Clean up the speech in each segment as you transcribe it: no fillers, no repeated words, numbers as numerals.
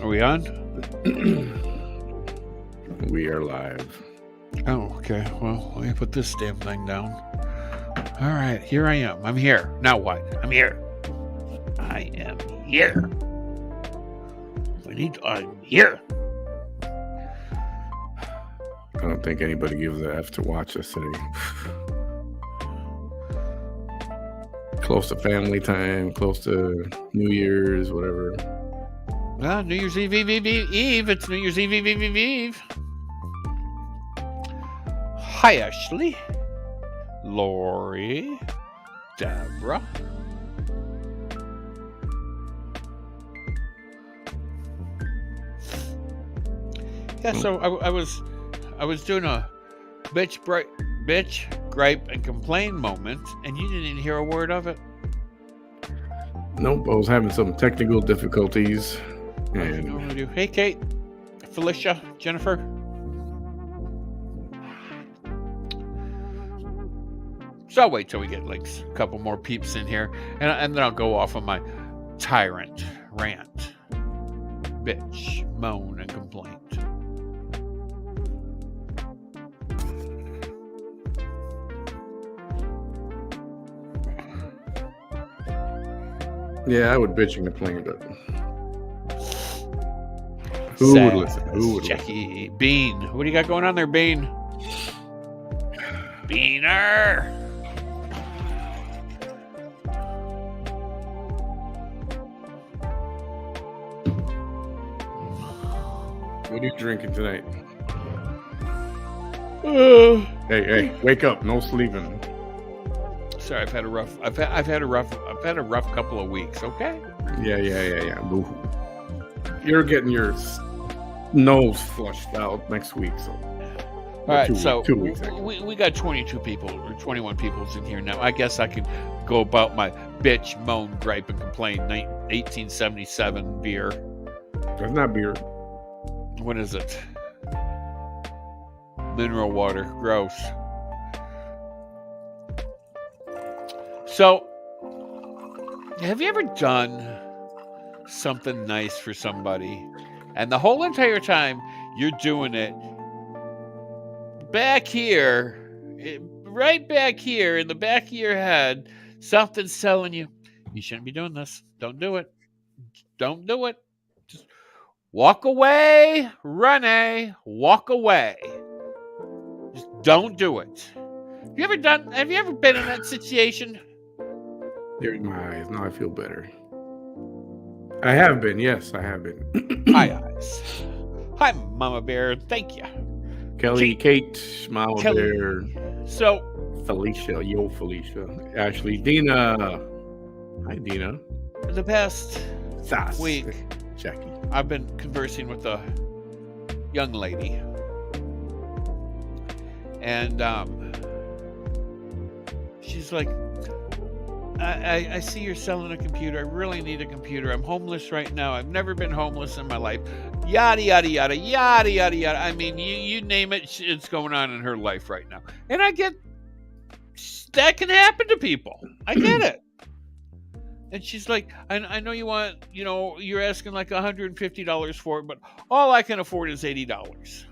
Are we on? We are live. Oh, okay. Well, let me put this damn thing down. All right, here I am. I'm here. Now what? I'm here. I am here. I'm here. I don't think anybody gives a F to watch us today. Close to family time, close to New Year's, whatever. New Year's Eve. It's New Year's Eve. Hi, Ashley. Lori. Deborah. Yeah, so I was doing a bitch, gripe, and complain moment, and you didn't hear a word of it. Nope, I was having some technical difficulties. And hey, Kate, Felicia, Jennifer. So I'll wait till we get like a couple more peeps in here, and then I'll go off on my tyrant rant, bitch, moan, and complaint. Yeah, I would bitch and complain, but who would listen? Who would Jackie listen? Bean, what do you got going on there, Bean? Beaner. What are you drinking tonight? Hey, wake up! No sleeping. Sorry, I've had a rough couple of weeks. Okay. Yeah. Boo-hoo. You're getting your nose flushed out next week, so. All right, so 2 weeks. We got 22 people or 21 people in here now. I guess I could go about my bitch, moan, gripe, and complain. 1877 beer. That's not beer. What is it? Mineral water. Gross. So, have you ever done something nice for somebody, and the whole entire time you're doing it, back here, right back here in the back of your head, something's telling you, you shouldn't be doing this. Don't do it. Don't do it. Just walk away, Renee. Walk away. Just don't do it. Have you ever been in that situation? There in my eyes. Now I feel better. I have been. Yes, I have been. Hi, eyes. Hi, Mama Bear. Thank you. Kelly, Kate, Mama Bear. So, Felicia. Yo, Felicia. Ashley. Dina. Hi, Dina. The past week, Jackie. I've been conversing with a young lady. And she's like, I see you're selling a computer. I really need a computer. I'm homeless right now. I've never been homeless in my life. Yada, yada, yada, yada, yada, yada. I mean, you name it, it's going on in her life right now. And I get that can happen to people. I get it. And she's like, I know you want, you're asking like $150 for it, but all I can afford is $80.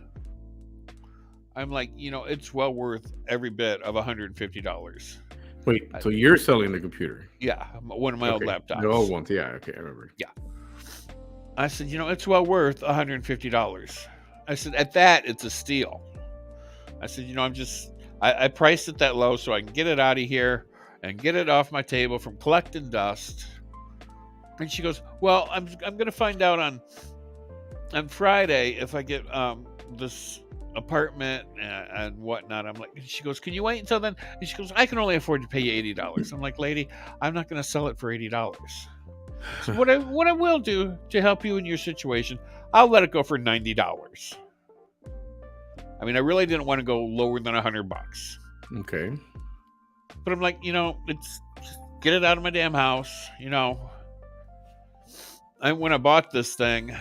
I'm like, it's well worth every bit of $150. Wait, so you're selling the computer? Yeah, one of my old laptops. The old ones, yeah, okay, I remember. Yeah. I said, it's well worth $150. I said, at that, it's a steal. I said, I priced it that low so I can get it out of here and get it off my table from collecting dust. And she goes, well, I'm going to find out on Friday if I get this apartment and whatnot. I'm like, she goes, can you wait until then? And she goes, I can only afford to pay you $80. I'm like, lady, I'm not going to sell it for $80. So what I will do to help you in your situation, I'll let it go for $90. I mean, I really didn't want to go lower than $100. Okay. But I'm like, it's get it out of my damn house, when I bought this thing,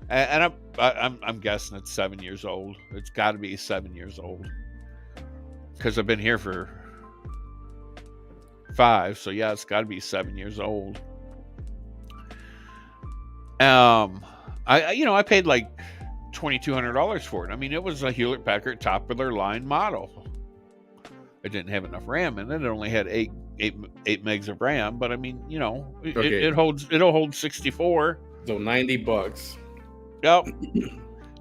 and I'm guessing it's 7 years old. It's got to be 7 years old because I've been here for 5. So yeah, it's got to be 7 years old. I paid like $2,200 for it. I mean, it was a Hewlett Packard top of their line model. It didn't have enough RAM in it. It only had eight megs of RAM, but I mean, it'll hold 64. So $90. Yep.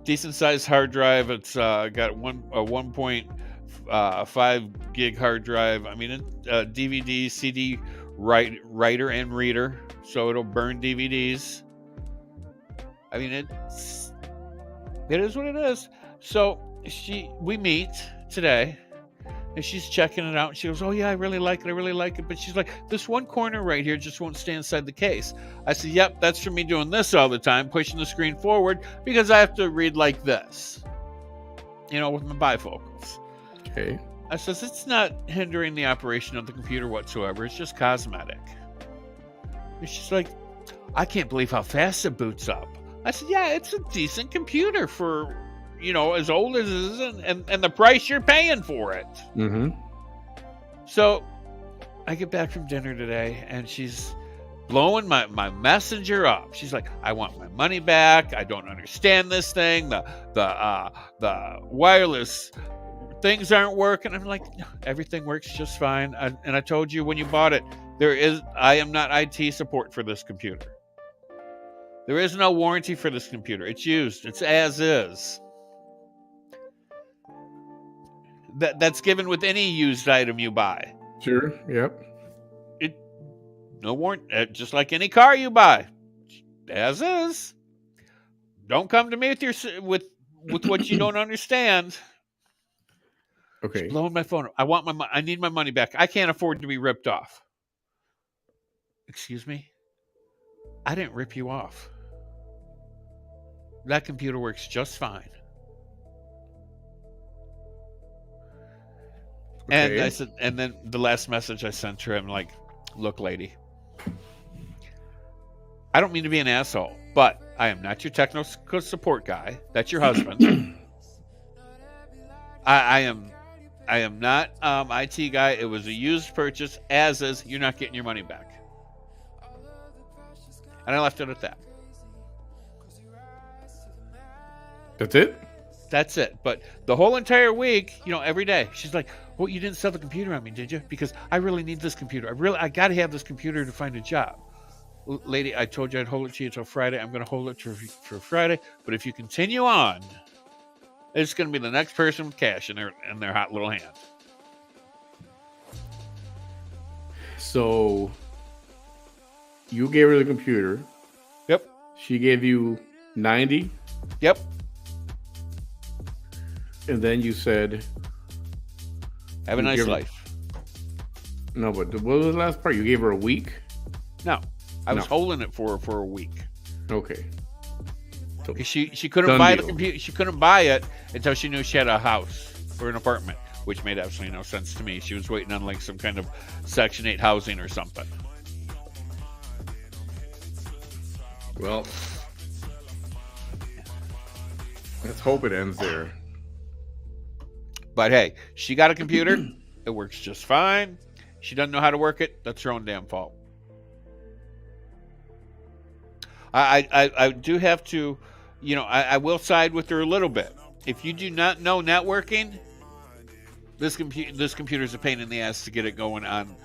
Decent sized hard drive. It's got a 1.5 gig hard drive. I mean, DVD, CD writer and reader, so it'll burn DVDs. I mean, it is what it is. So we meet today, and she's checking it out. And she goes, "Oh yeah, I really like it." But she's like, "This one corner right here just won't stay inside the case." I said, "Yep, that's from me doing this all the time, pushing the screen forward because I have to read like this, with my bifocals." Okay. I says, "It's not hindering the operation of the computer whatsoever. It's just cosmetic." And she's like, "I can't believe how fast it boots up." I said, "Yeah, it's a decent computer for, as old as it is and the price you're paying for it." Mm-hmm. So I get back from dinner today, and she's blowing my messenger up. She's like, "I want my money back. I don't understand this thing. The wireless things aren't working." I'm like, "No, everything works just fine. And I told you when you bought it, I am not IT support for this computer. There is no warranty for this computer. It's used. It's as is." That's given with any used item you buy. Sure. Yep. No warranty, just like any car you buy, as is. Don't come to me with what you don't understand. Okay. She's blowing my phone up. I need my money back. I can't afford to be ripped off. Excuse me? I didn't rip you off. That computer works just fine. Okay. And I said, and then the last message I sent her, I'm like, "Look, lady, I don't mean to be an asshole, but I am not your technical support guy. That's your husband. I am not IT guy. It was a used purchase, as is. You're not getting your money back." And I left it at that. That's it? That's it. But the whole entire week, every day, she's like, "Well, you didn't sell the computer on me, did you? Because I really need this computer. I got to have this computer to find a job." "Lady, I told you I'd hold it to you until Friday. I'm going to hold it for Friday. But if you continue on, it's going to be the next person with cash in their hot little hand." So you gave her the computer. Yep. She gave you 90. Yep. And then you said, "Have a nice life." No, but what was the last part? You gave her a week? No. I was holding it for a week. Okay. So She couldn't buy the computer. She couldn't buy it until she knew she had a house or an apartment, which made absolutely no sense to me. She was waiting on like some kind of Section 8 housing or something. Well, let's hope it ends there. But hey, she got a computer. It works just fine. She doesn't know how to work it. That's her own damn fault. I do have to, I will side with her a little bit. If you do not know networking, this computer is a pain in the ass to get it going on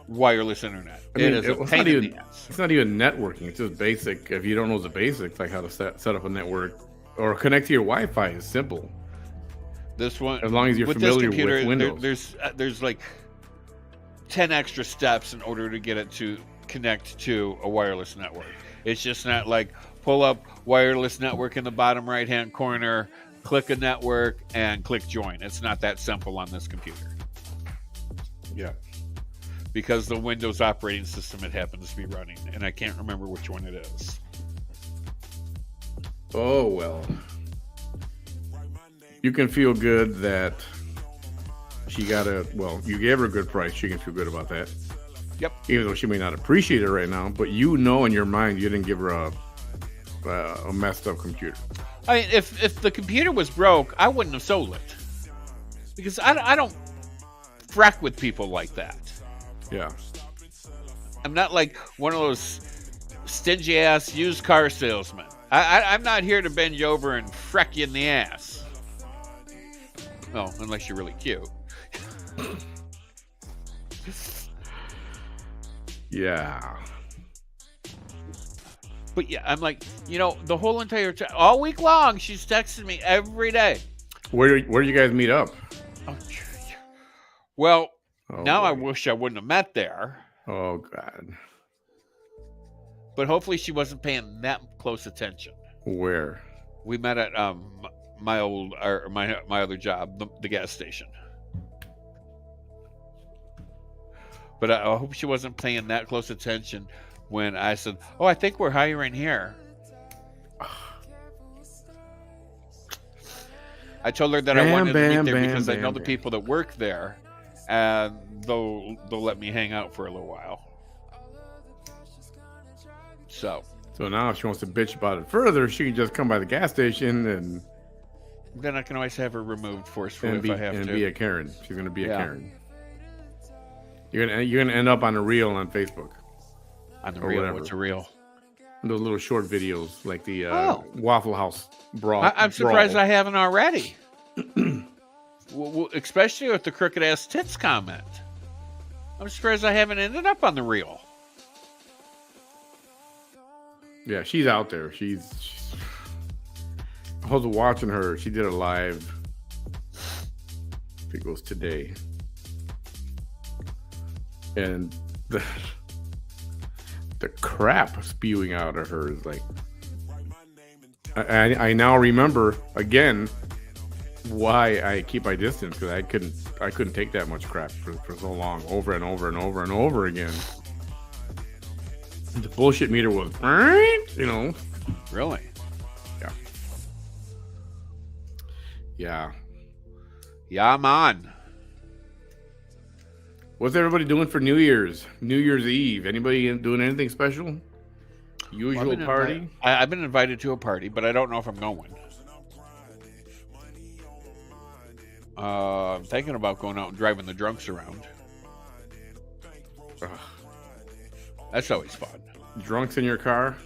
wireless internet. It is a pain in the ass. It's not even networking. It's just basic. If you don't know the basics, like how to set up a network or connect to your Wi-Fi, is simple. This one, as long as you're familiar with Windows, there's like 10 extra steps in order to get it to connect to a wireless network. It's just not like pull up wireless network in the bottom right hand corner, click a network, and click join. It's not that simple on this computer. Yeah. Because the Windows operating system it happens to be running, and I can't remember which one it is. Oh, well. You can feel good that she got you gave her a good price. She can feel good about that. Yep. Even though she may not appreciate it right now, but in your mind, you didn't give her a messed up computer. I mean, if the computer was broke, I wouldn't have sold it. Because I don't frack with people like that. Yeah. I'm not like one of those stingy ass used car salesman. I'm not here to bend you over and freck you in the ass. Well, unless you're really cute. Yeah. But yeah, I'm like, the whole entire time, all week long, she's texting me every day. Where do you guys meet up? Well, now boy. I wish I wouldn't have met there. Oh God. But hopefully she wasn't paying that close attention. Where? We met at my other job, the gas station. But I hope she wasn't paying that close attention when I said, "Oh, I think we're hiring here." I told her that I wanted to meet there because I know the people that work there, and they'll let me hang out for a little while. So now if she wants to bitch about it further, she can just come by the gas station and then I can always have her removed forcefully if I have to. And be a Karen. She's gonna be a Karen. You're gonna end up on a reel on Facebook. On the reel? What's a reel? Those little short videos like the Waffle House brawl. I'm surprised I haven't already. Especially with the crooked ass tits comment. I'm surprised I haven't ended up on the reel. Yeah, she's out there. I was watching her. She did a live. I think it was today. And the crap spewing out of her is like, I now remember again why I keep my distance, because I couldn't take that much crap for so long, over and over and over and over again. The bullshit meter was, Really? Yeah, I'm on. What's everybody doing for New Year's Eve? Anybody doing anything special? Usual party? I've been invited to a party, but I don't know if I'm going. I'm thinking about going out and driving the drunks around. Ugh. That's always fun. Drunks in your car?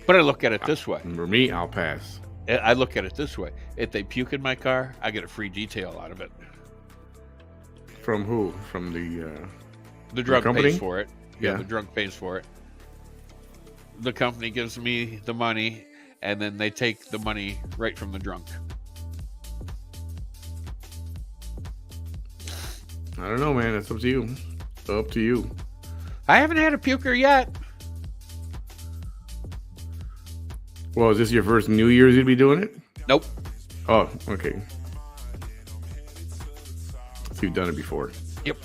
But I look at it this way. For me, I'll pass. I look at it this way. If they puke in my car, I get a free detail out of it. From who? From the drunk pays for it. Yeah, the drunk pays for it. The company gives me the money, and then they take the money right from the drunk. I don't know, man. It's up to you. It's up to you. I haven't had a puker yet. Well, is this your first New Year's you'd be doing it? Nope. Oh, okay. So you've done it before. Yep.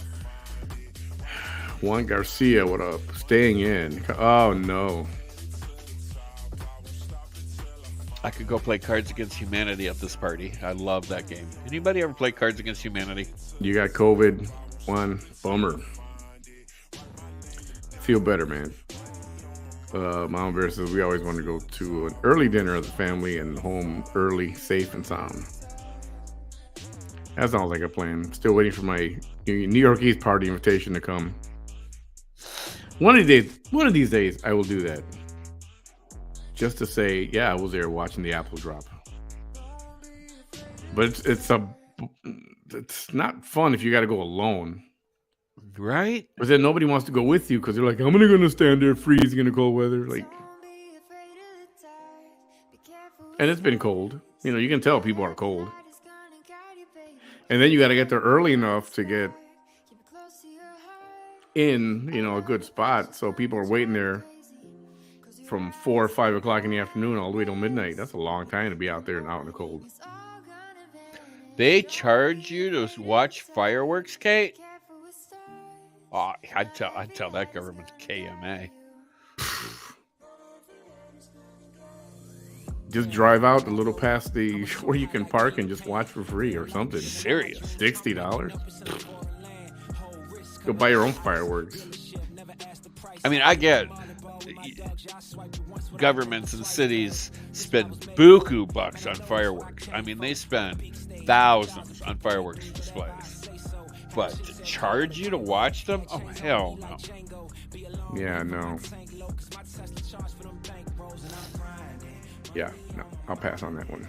Juan Garcia, what up? Staying in. Oh, no. I could go play Cards Against Humanity at this party. I love that game. Anybody ever play Cards Against Humanity? You got COVID. One bummer. Feel better, man. Mom Bear says we always want to go to an early dinner as a family and home early, safe and sound. That sounds like a plan. Still waiting for my New York East party invitation to come. One of these days, I will do that. Just to say, yeah, I was there watching the apple drop. But it's not fun if you got to go alone. Right? But then nobody wants to go with you because they're like, how am I going to stand there freezing in the cold weather? Like, and it's been cold. You can tell people are cold. And then you got to get there early enough to get in, a good spot. So people are waiting there from 4 or 5 o'clock in the afternoon all the way till midnight. That's a long time to be out there and out in the cold. They charge you to watch fireworks, Kate? Oh, I'd tell that government KMA. Just drive out a little past where you can park and just watch for free or something. Serious? $60? Go buy your own fireworks. I mean, I get governments and cities spend buku bucks on fireworks. I mean, they spend thousands on fireworks displays. But to charge you to watch them? Oh, hell no. Yeah, no. Yeah, no. I'll pass on that one.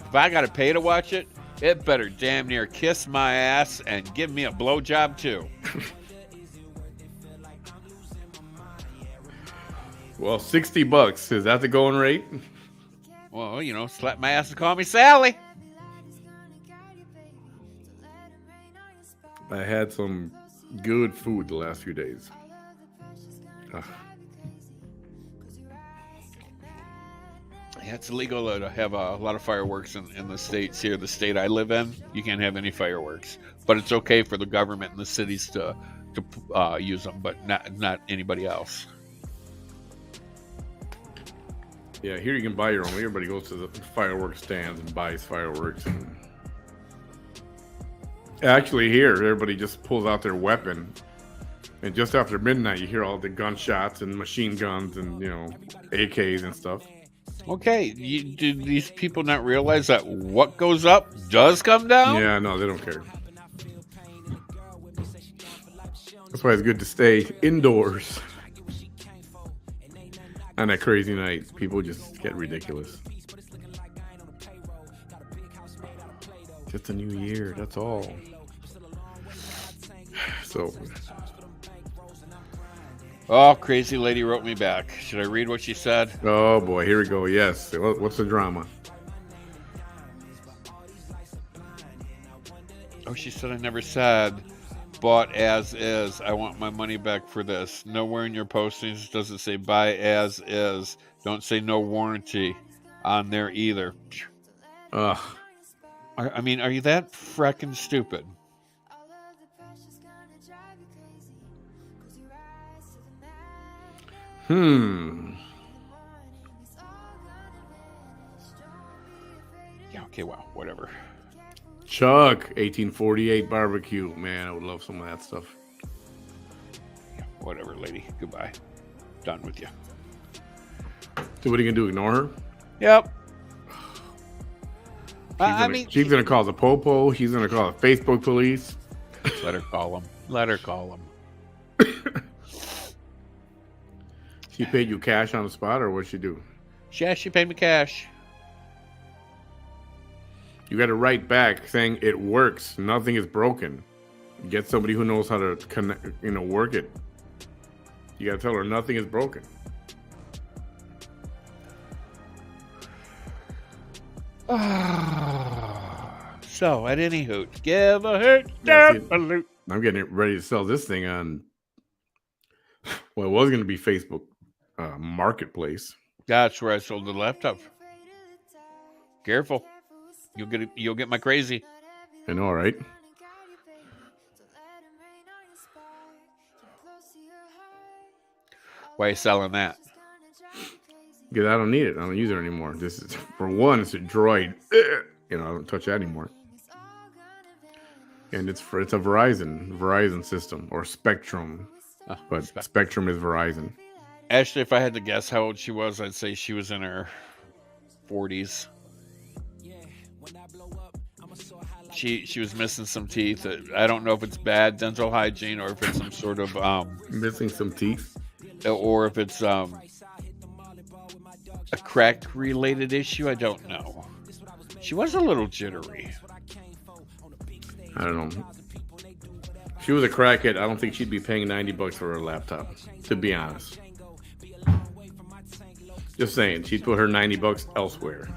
If I gotta pay to watch it, it better damn near kiss my ass and give me a blowjob too. Well, $60. Is that the going rate? Well, slap my ass and call me Sally. I had some good food the last few days. Ugh. Yeah, it's illegal to have a lot of fireworks in the states here. The state I live in, you can't have any fireworks, but it's okay for the government and the cities to use them, but not anybody else. Yeah, here you can buy your own. Everybody goes to the fireworks stands and buys fireworks. And actually, here everybody just pulls out their weapon, and just after midnight, you hear all the gunshots and machine guns and AKs and stuff. Okay, do these people not realize that what goes up does come down? Yeah, no, they don't care. That's why it's good to stay indoors. On that crazy night, people just get ridiculous. Just a new year, that's all. So. Oh, crazy lady wrote me back. Should I read what she said? Oh boy, here we go. Yes. What's the drama? Oh, she said I never said bought as is. I want my money back for this. Nowhere in your postings does it say buy as is. Don't say no warranty on there either. Ugh. I mean, are you that frickin' stupid? Yeah, okay, well, whatever. Chuck, 1848 barbecue. Man, I would love some of that stuff. Yeah, whatever, lady. Goodbye. Done with you. So what are you going to do, ignore her? Yep. She's going to call the popo. She's going to call the Facebook police. Let her call them. Let her call them. She paid you cash on the spot, or what'd she do? Yeah, she paid me cash. You got to write back saying it works. Nothing is broken. Get somebody who knows how to connect, work it. You got to tell her nothing is broken. So, at any hoot, give a hoot, give a loot. I'm getting ready to sell this thing on. Well, it was going to be Facebook Marketplace. That's where I sold the laptop. Careful, you'll get my crazy. I know, right? Why are you selling that? Because I don't need it. I don't use it anymore. This is, for one, it's a Droid. I don't touch that anymore. And it's a Verizon system, or Spectrum. But Spectrum is Verizon. Actually, if I had to guess how old she was, I'd say she was in her 40s. She was missing some teeth. I don't know if it's bad dental hygiene or if it's some sort of missing some teeth, or if it's a crack related issue. I don't know. She was a little jittery. I don't know. If she was a crackhead, I don't think she'd be paying $90 for her laptop, to be honest. Just saying, she'd put her $90 elsewhere.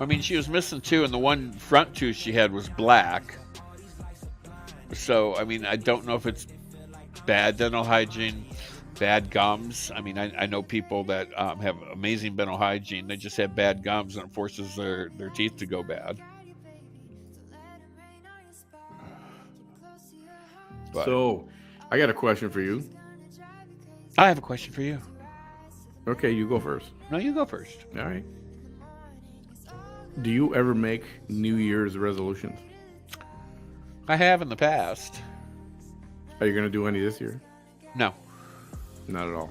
I mean, she was missing two, and the one front tooth she had was black. So, I mean, I don't know if it's bad dental hygiene, bad gums. I mean, I know people that have amazing dental hygiene. They just have bad gums, and it forces their teeth to go bad. But, so, I got a question for you. I have a question for you. Okay, you go first. No, you go first. All right. Do you ever make New Year's resolutions? I have in the past. Are you going to do any this year? No. Not at all.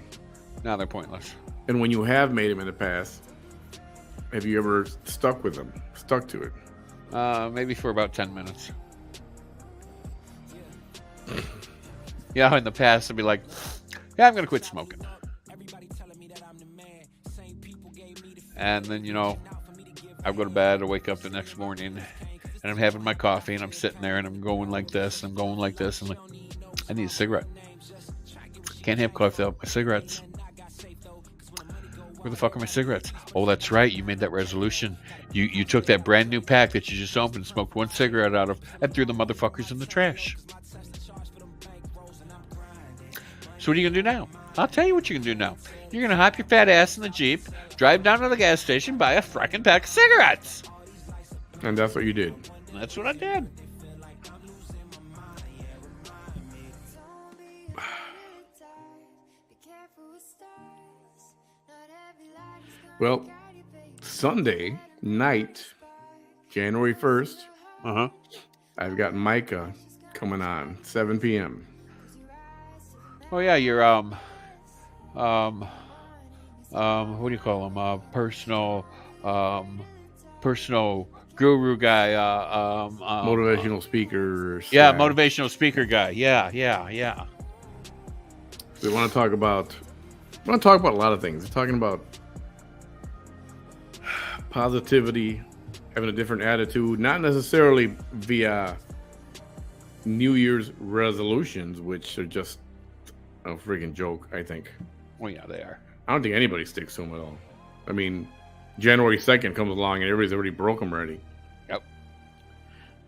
No, they're pointless. And when you have made them in the past, have you ever stuck with them? Stuck to it? Maybe for about 10 minutes. Yeah, in the past I'd be like, yeah, I'm gonna quit smoking. And then, I go to bed, I wake up the next morning, and I'm having my coffee, and I'm sitting there, and I'm going like this, and I'm going like this, and like, I need a cigarette. Can't have coffee without my cigarettes. Where the fuck are my cigarettes? Oh, that's right, you made that resolution. You took that brand new pack that you just opened, smoked one cigarette out of, and threw the motherfuckers in the trash. So what are you going to do now? I'll tell you what you can do now. You're going to hop your fat ass in the Jeep, drive down to the gas station, buy a frickin' pack of cigarettes. And that's what you did. And that's what I did. Well, Sunday night, January 1st, I've got Micah coming on, 7 p.m. Oh yeah, you're what do you call him? Personal guru guy. Motivational speaker. Yeah, motivational speaker guy. Yeah. We want to talk about a lot of things. We're talking about positivity, having a different attitude, not necessarily via New Year's resolutions, which are just a freaking joke, I think. Well, yeah, they are. I don't think anybody sticks to them at all. I mean, January 2nd comes along and everybody's already broke them already. Yep.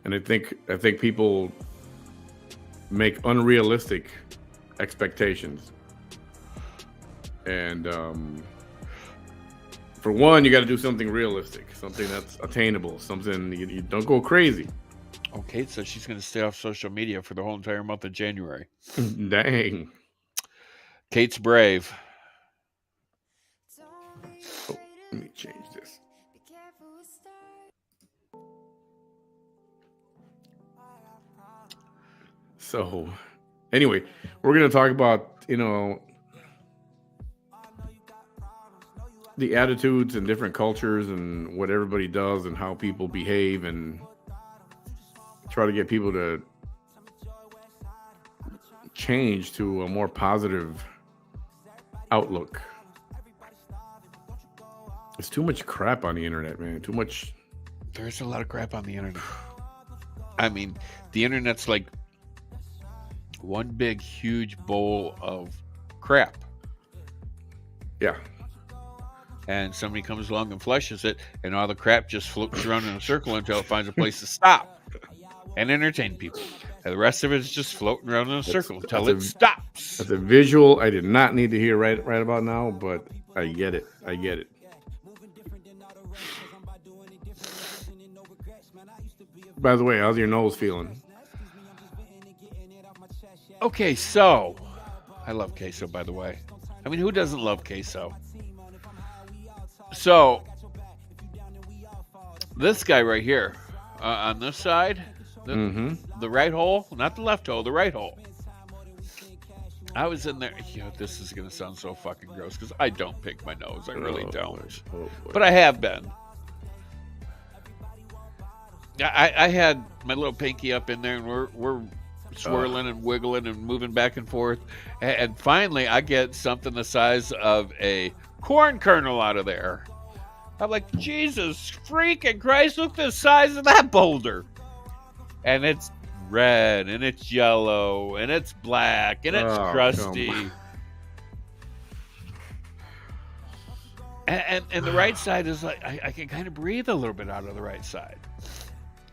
And I think people make unrealistic expectations. And for one, you got to do something realistic, something that's attainable, something you don't go crazy. Oh, Kate says she's going to stay off social media for the whole entire month of January. Dang. Kate's brave. Oh, let me change this. So, anyway, we're going to talk about, the attitudes and different cultures and what everybody does and how people behave, and try to get people to change to a more positive outlook. There's too much crap on the internet, man. Too much. There's a lot of crap on the internet. I mean, the internet's like one big, huge bowl of crap. Yeah. And somebody comes along and flushes it, and all the crap just floats around in a circle until it finds a place to stop and entertain people. And the rest of it is just floating around in a circle until it stops. That's a visual I did not need to hear right about now, but I get it. By the way, how's your nose feeling? Okay, so I love queso, by the way. I mean, who doesn't love queso? So this guy right here, on this side, the right hole, not the left hole, the right hole. I was in there. This is going to sound so fucking gross because I don't pick my nose. I really don't. Boy. But I have been. I had my little pinky up in there, and we're swirling and wiggling and moving back and forth. And finally, I get something the size of a corn kernel out of there. I'm like, Jesus freaking Christ, look the size of that boulder. And it's red, and it's yellow, and it's black, and it's crusty. And the right side is like, I can kind of breathe a little bit out of the right side.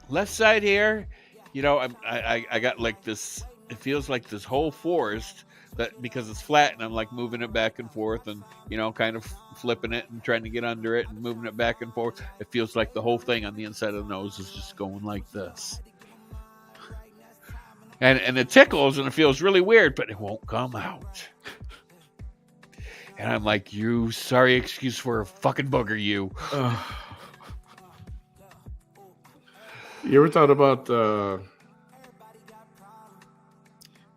Left side here, I got like this, it feels like this whole forest, that because it's flat, and I'm like moving it back and forth, and kind of flipping it and trying to get under it and moving it back and forth. It feels like the whole thing on the inside of the nose is just going like this, and it tickles and it feels really weird, but it won't come out. And I'm like, you sorry excuse for a fucking booger, you. You ever thought about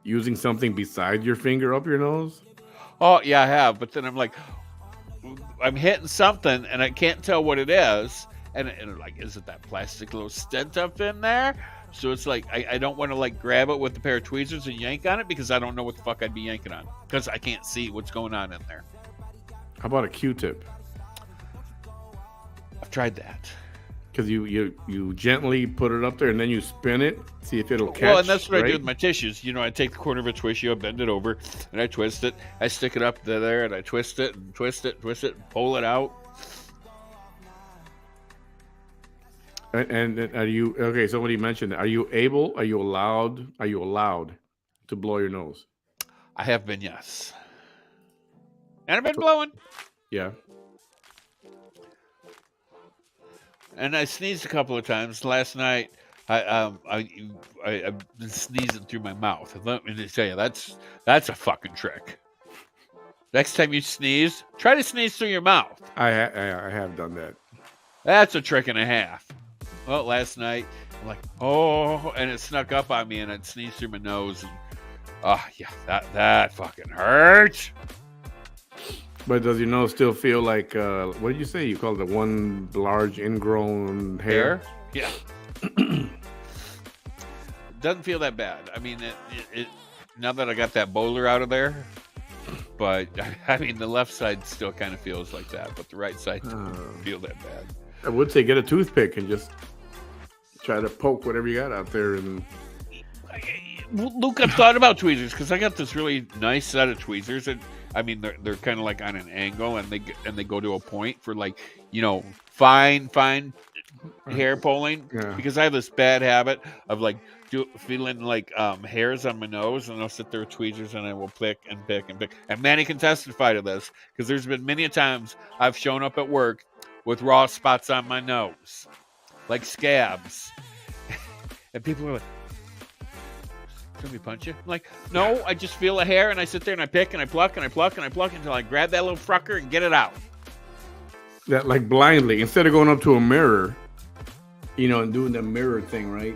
using something beside your finger up your nose? Oh, yeah, I have. But then I'm like, I'm hitting something, and I can't tell what it is. And like, is it that plastic little stent up in there? So it's like I don't want to like grab it with a pair of tweezers and yank on it because I don't know what the fuck I'd be yanking on because I can't see what's going on in there. How about a Q-tip? I've tried that. Because you gently put it up there and then you spin it, see if it'll catch. Well, and that's what right? I do with my tissues. You know, I take the corner of a tissue, I bend it over, and I twist it. I stick it up there, and I twist it, and twist it, and pull it out. And are you okay? Somebody mentioned, are you allowed to blow your nose? I have been, yes. And I've been blowing. Yeah. And I sneezed a couple of times. Last night, I've been sneezing through my mouth. Let me just tell you, that's a fucking trick. Next time you sneeze, try to sneeze through your mouth. I have done that. That's a trick and a half. Well, last night, I'm like, oh, and it snuck up on me, and I'd sneeze through my nose, and yeah, that fucking hurts. But does your nose still feel like, what did you say? You called it one large ingrown hair? Yeah. Doesn't feel that bad. I mean, it now that I got that boulder out of there, but I mean, the left side still kind of feels like that, but the right side doesn't feel that bad. I would say get a toothpick and just try to poke whatever you got out there. And Luke, I've thought about tweezers because I got this really nice set of tweezers, and I mean they're kind of like on an angle, and they go to a point for like, you know, fine hair pulling. Yeah. Because I have this bad habit of like feeling like hairs on my nose, and I'll sit there with tweezers and I will pick and pick and pick. And Manny can testify to this because there's been many times I've shown up at work with raw spots on my nose, like scabs, and people are like, "Can we punch you?" I'm like, no, I just feel a hair and I sit there and I pick and I pluck and I pluck and I pluck until I grab that little fucker and get it out. That like blindly, instead of going up to a mirror, you know, and doing the mirror thing, right?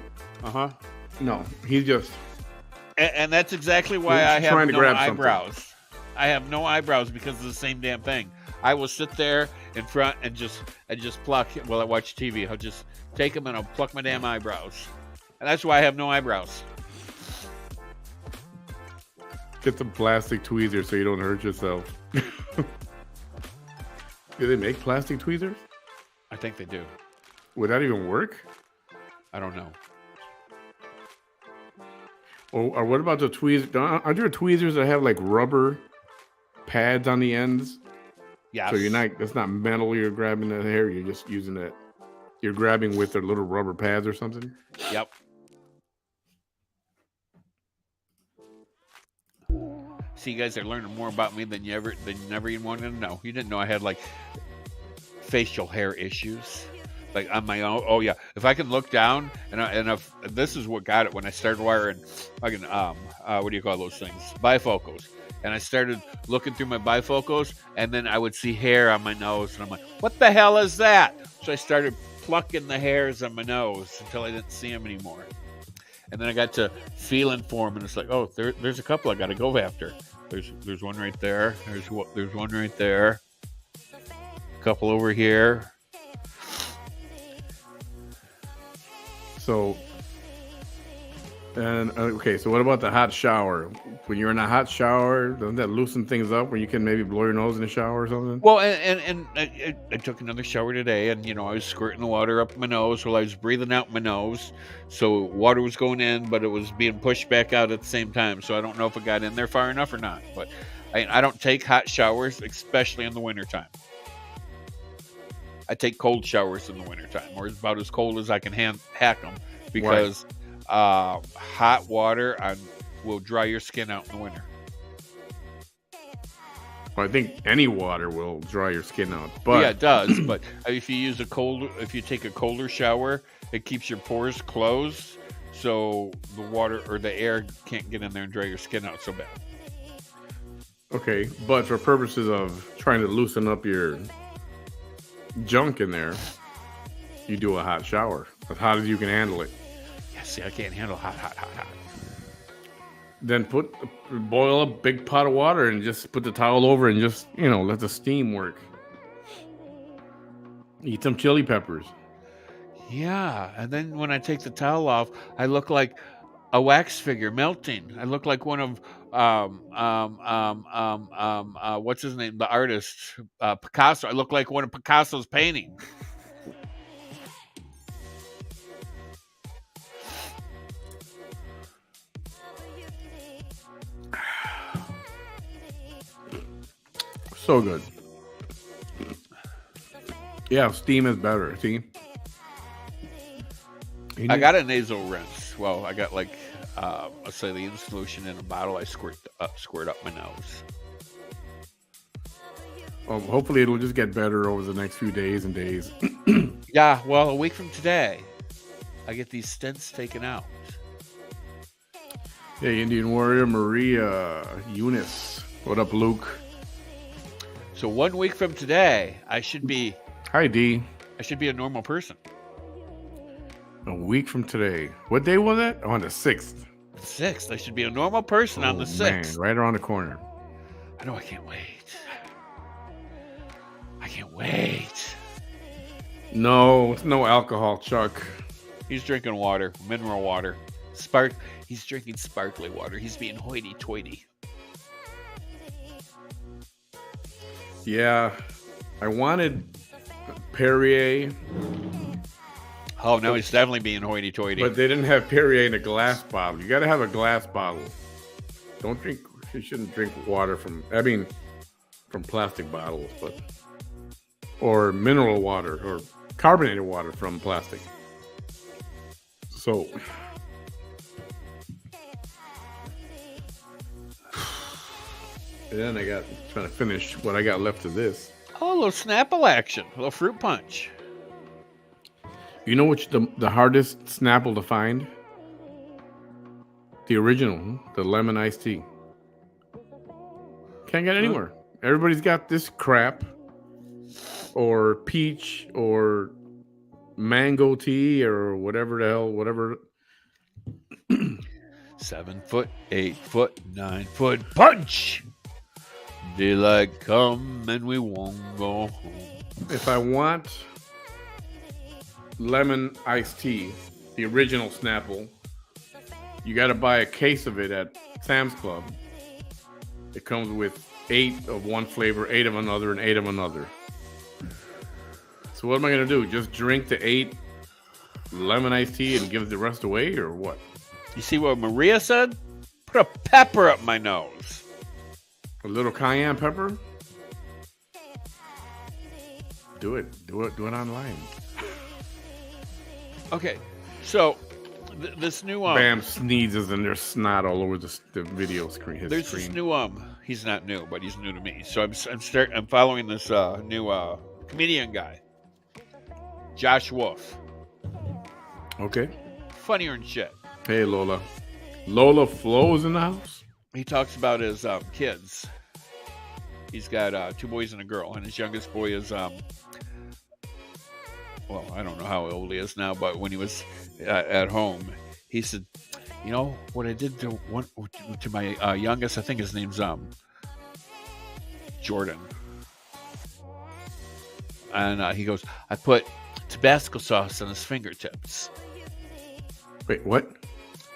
No, he's just. And that's exactly why I have no eyebrows. Something. I have no eyebrows because of the same damn thing. I will sit there in front and just pluck while I watch TV. I'll just take them and I'll pluck my damn eyebrows. And that's why I have no eyebrows. Get some plastic tweezers so you don't hurt yourself. Do they make plastic tweezers? I think they do. Would that even work? I don't know. Or what about the tweezers? Are there tweezers that have like rubber pads on the ends? Yeah. So it's not metal you're grabbing the hair, you're just using that. You're grabbing with their little rubber pads or something? Yep. See, you guys are learning more about me than you never even wanted to know. You didn't know I had like facial hair issues, like on my own. Oh yeah, if I can look down and if this is what got it when I started wearing fucking what do you call those things? Bifocals. And I started looking through my bifocals, and then I would see hair on my nose, and I'm like, what the hell is that? So I started plucking the hairs on my nose until I didn't see them anymore. And then I got to feeling for them, and it's like, oh, there's a couple I got to go after. There's one right there. There's one right there. A couple over here. So, and okay, so what about the hot shower? When you're in a hot shower, doesn't that loosen things up where you can maybe blow your nose in the shower or something? Well, and I took another shower today, and, you know, I was squirting the water up my nose while I was breathing out my nose. So water was going in, but it was being pushed back out at the same time. So I don't know if it got in there far enough or not. But I don't take hot showers, especially in the wintertime. I take cold showers in the wintertime, or about as cold as I can hack them, because hot water will dry your skin out in the winter. Well, I think any water will dry your skin out, but yeah, it does. But if you take a colder shower, it keeps your pores closed, so the water or the air can't get in there and dry your skin out so bad. Okay, but for purposes of trying to loosen up your junk in there, you do a hot shower as hot as you can handle it. Yeah, see, I can't handle hot. Then boil a big pot of water and just put the towel over and just, you know, let the steam work. Eat some chili peppers. Yeah, and then when I take the towel off, I look like a wax figure melting. I look like one of what's his name, the artist, Picasso. I look like one of Picasso's painting. So good. Yeah, steam is better. See, I got a nasal rinse. Well, I got like a saline solution in a bottle. I squirt up my nose. Hopefully, it'll just get better over the next few days and days. Yeah, well, a week from today, I get these stents taken out. Hey, Indian Warrior Maria Eunice. What up, Luke? So 1 week from today, I should be Hi, D. a normal person. A week from today. What day was that? On the 6th. 6th. I should be a normal person on the 6th. Man, right around the corner. I know. I can't wait. I can't wait. No, it's no alcohol, Chuck. He's drinking water, mineral water. He's drinking sparkly water. He's being hoity-toity. Yeah, I wanted Perrier. Oh, no, he's definitely being hoity-toity. But they didn't have Perrier in a glass bottle. You got to have a glass bottle. Don't drink. You shouldn't drink water from plastic bottles, or mineral water or carbonated water from plastic. So, and then I got trying to finish what I got left of this. Oh, a little Snapple action, a little fruit punch. You know which the hardest Snapple to find? The original, the lemon iced tea. Can't get anywhere. Everybody's got this crap, or peach, or mango tea, or whatever the hell, whatever. 7 foot, 8 foot, 9 foot punch. Daylight come and we won't go home. If I want lemon iced tea, the original Snapple, you got to buy a case of it at Sam's Club. It comes with 8 of one flavor, 8 of another, and 8 of another. So what am I going to do? Just drink the 8 lemon iced tea and give the rest away, or what? You see what Maria said? Put a pepper up my nose. A little cayenne pepper? Do it online. Okay, so this new Bam sneezes and there's snot all over the video screen. There's screen. This new he's not new, but he's new to me. So I'm following this new comedian guy, Josh Wolf. Okay. Funnier than shit. Hey Lola. Lola Flo's in the house. He talks about his kids. He's got 2 boys and a girl, and his youngest boy is well, I don't know how old he is now, but when he was at home, he said, "You know what I did to my youngest? I think his name's Jordan." And he goes, "I put Tabasco sauce on his fingertips." Wait, what?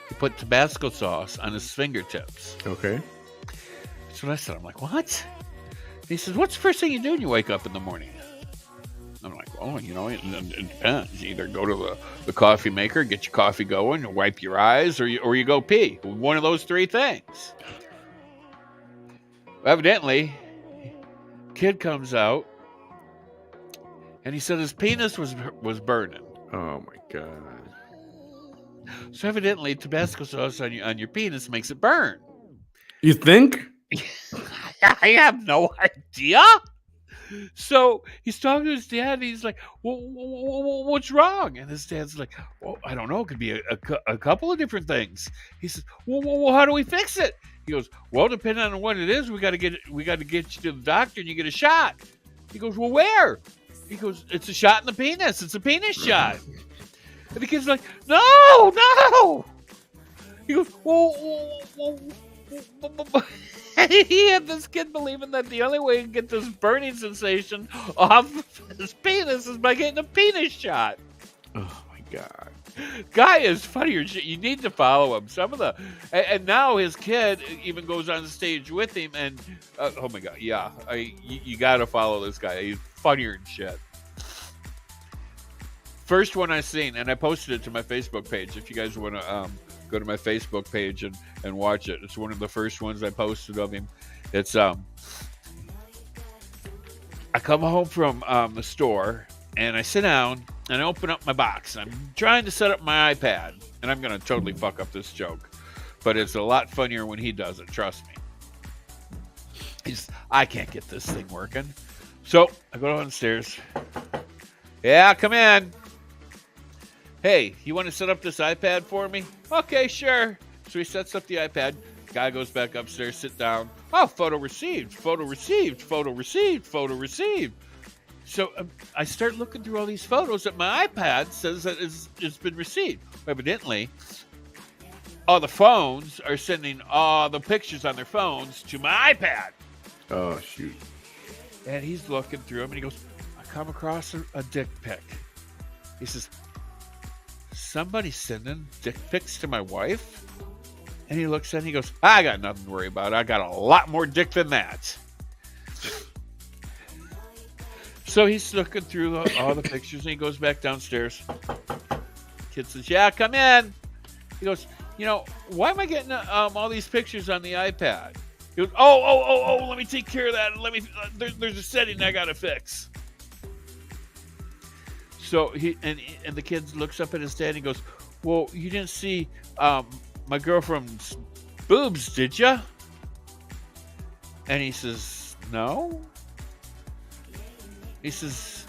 He put Tabasco sauce on his fingertips. Okay. That's what I said. I'm like, what? He says, "What's the first thing you do when you wake up in the morning?" I'm like, well, you know, it depends. You either go to the coffee maker, get your coffee going, or wipe your eyes, or you go pee. One of those 3 things. Evidently, kid comes out, and he said his penis was burning. Oh my god. So evidently, Tabasco sauce on your penis makes it burn. You think? I have no idea. So he's talking to his dad, and he's like, well, what's wrong? And his dad's like, well, I don't know. It could be a couple of different things. He says, well, how do we fix it? He goes, well, depending on what it is, we got to get you to the doctor, and you get a shot. He goes, well, where? He goes, it's a shot in the penis. It's a penis shot. And the kid's like, no. He goes, well. He had this kid believing that the only way to get this burning sensation off his penis is by getting a penis shot. Oh my god. Guy is funnier shit. You need to follow him. Some of the and now his kid even goes on stage with him, and oh my god, yeah, you got to follow this guy. He's funnier than shit. First one I seen, and I posted it to my Facebook page. If you guys want to go to my Facebook page and watch it, it's one of the first ones I posted of him. It's I come home from the store and I sit down and I open up my box. I'm trying to set up my iPad, and I'm gonna totally fuck up this joke, but it's a lot funnier when he does it. Trust me. I can't get this thing working, so I go downstairs. Yeah, come in. Hey, you want to set up this iPad for me? Okay, sure. So he sets up the iPad. Guy goes back upstairs, sit down. Oh, photo received, photo received, photo received, photo received. So I start looking through all these photos that my iPad says that it's been received. Evidently, all the phones are sending all the pictures on their phones to my iPad. Oh, shoot. And he's looking through them, and he goes, I come across a dick pic. He says, somebody's sending dick pics to my wife? And he looks at it and he goes, I got nothing to worry about. I got a lot more dick than that. So he's looking through all the pictures, and he goes back downstairs. Kid says, yeah, come in. He goes, why am I getting all these pictures on the iPad? He goes, oh, let me take care of that. There's a setting I got to fix. So the kid looks up at his dad and he goes, well, you didn't see my girlfriend's boobs, did you? And he says, no. He says,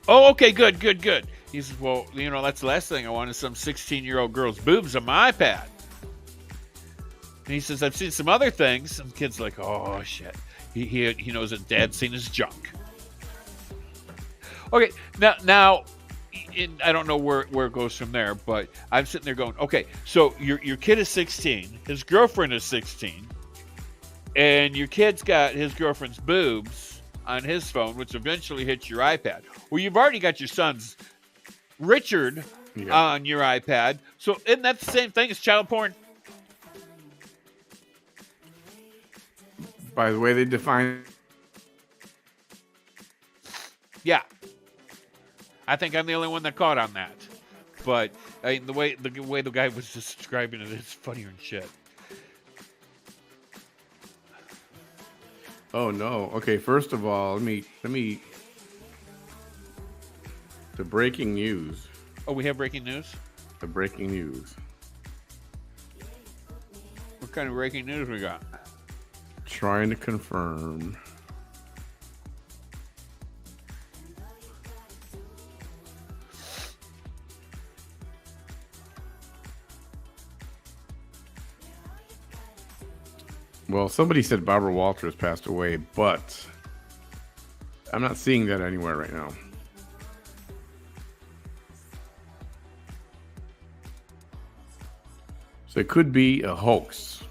oh, okay, good. He says, well, that's the last thing I want is some 16-year-old girl's boobs on my iPad. And he says, I've seen some other things. And the kid's like, oh, shit. He knows that Dad's seen his junk. Okay, now I don't know where it goes from there, but I'm sitting there going, okay, so your kid is 16, his girlfriend is 16, and your kid's got his girlfriend's boobs on his phone, which eventually hits your iPad. Well, you've already got your son's Richard on your iPad, so isn't that the same thing as child porn? By the way they define. Yeah. I think I'm the only one that caught on that. But the way the guy was just describing it, it's funnier than shit. Oh no. Okay, first of all, let me the breaking news. Oh, we have breaking news? The breaking news. What kind of breaking news we got? Trying to confirm. Well, somebody said Barbara Walters passed away, but I'm not seeing that anywhere right now. So it could be a hoax.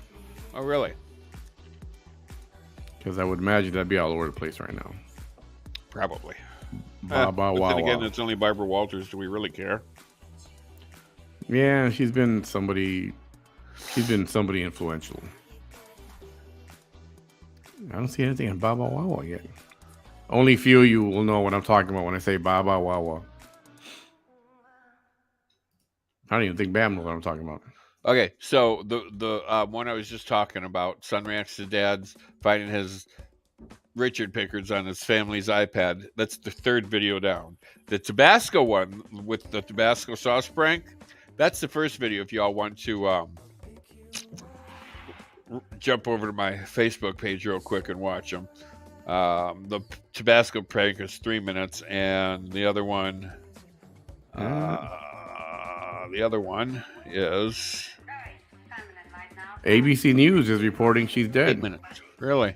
Oh, really? Because I would imagine that'd be all over the place right now. Probably. But then again, it's only Barbara Walters. Do we really care? Yeah, she's been somebody influential. I don't see anything on Baba Wawa yet. Only few of you will know what I'm talking about when I say Baba Wawa. I don't even think Bam knows what I'm talking about. Okay, so the one I was just talking about, son reacts to dad's finding his Richard Pickers on his family's iPad. That's the third video down. The Tabasco one with the Tabasco sauce prank, that's the first video if y'all want to jump over to my Facebook page real quick and watch them. The Tabasco prank is 3 minutes, and the other one is ABC News is reporting she's dead. 8 minutes. Really?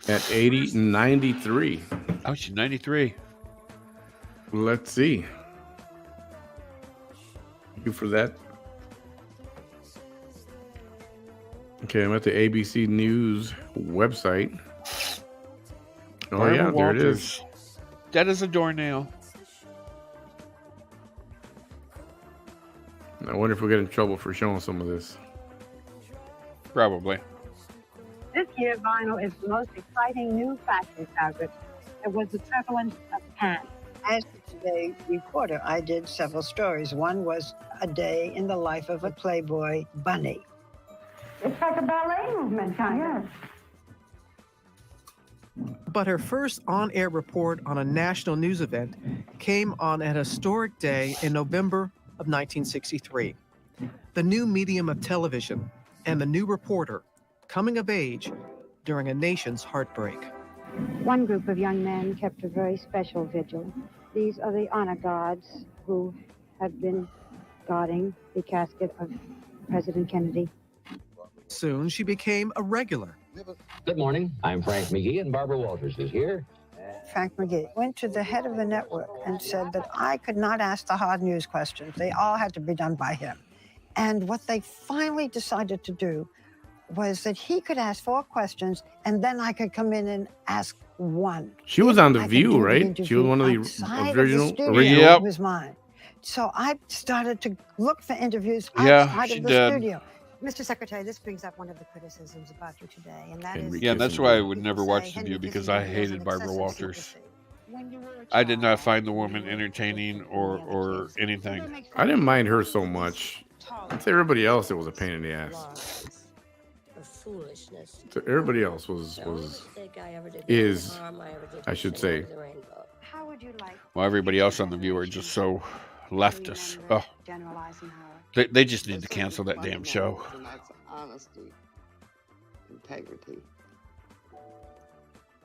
At 93. Oh, she's 93. Let's see. Thank you for that. Okay, I'm at the ABC News website. Oh Barbara yeah, there it is. Walters. Dead as a doornail. I wonder if we'll get in trouble for showing some of this. Probably. This year, vinyl is the most exciting new fashion fabric. There was the prevalence of pants. As for today's reporter, I did several stories. One was a day in the life of a Playboy bunny. It's like a ballet movement, kind of. But her first on-air report on a national news event came on an historic day in November of 1963. The new medium of television and the new reporter coming of age during a nation's heartbreak. One group of young men kept a very special vigil. These are the honor guards who had been guarding the casket of President Kennedy. Soon she became a regular. Good morning. I'm Frank McGee, and Barbara Walters is here. Frank McGee went to the head of the network and said that I could not ask the hard news questions. They all had to be done by him. And what they finally decided to do was that he could ask 4 questions, and then I could come in and ask 1. She was on The View, right? She was one of the original. Yep. It was mine. So I started to look for interviews Yeah, outside she of the did. studio. Mr. Secretary, this brings up one of the criticisms about you today, and that is... Yeah, that's why I would never watch The View, because I hated Barbara Walters. I did not find the woman entertaining or anything. I didn't mind her so much. I'd say everybody else, it was a pain in the ass. Foolishness. So everybody else is, I should say. How would you like... Well, everybody else on The View are just so leftist. Oh, General Eisenhower. they just need to cancel that damn show. Honesty, integrity,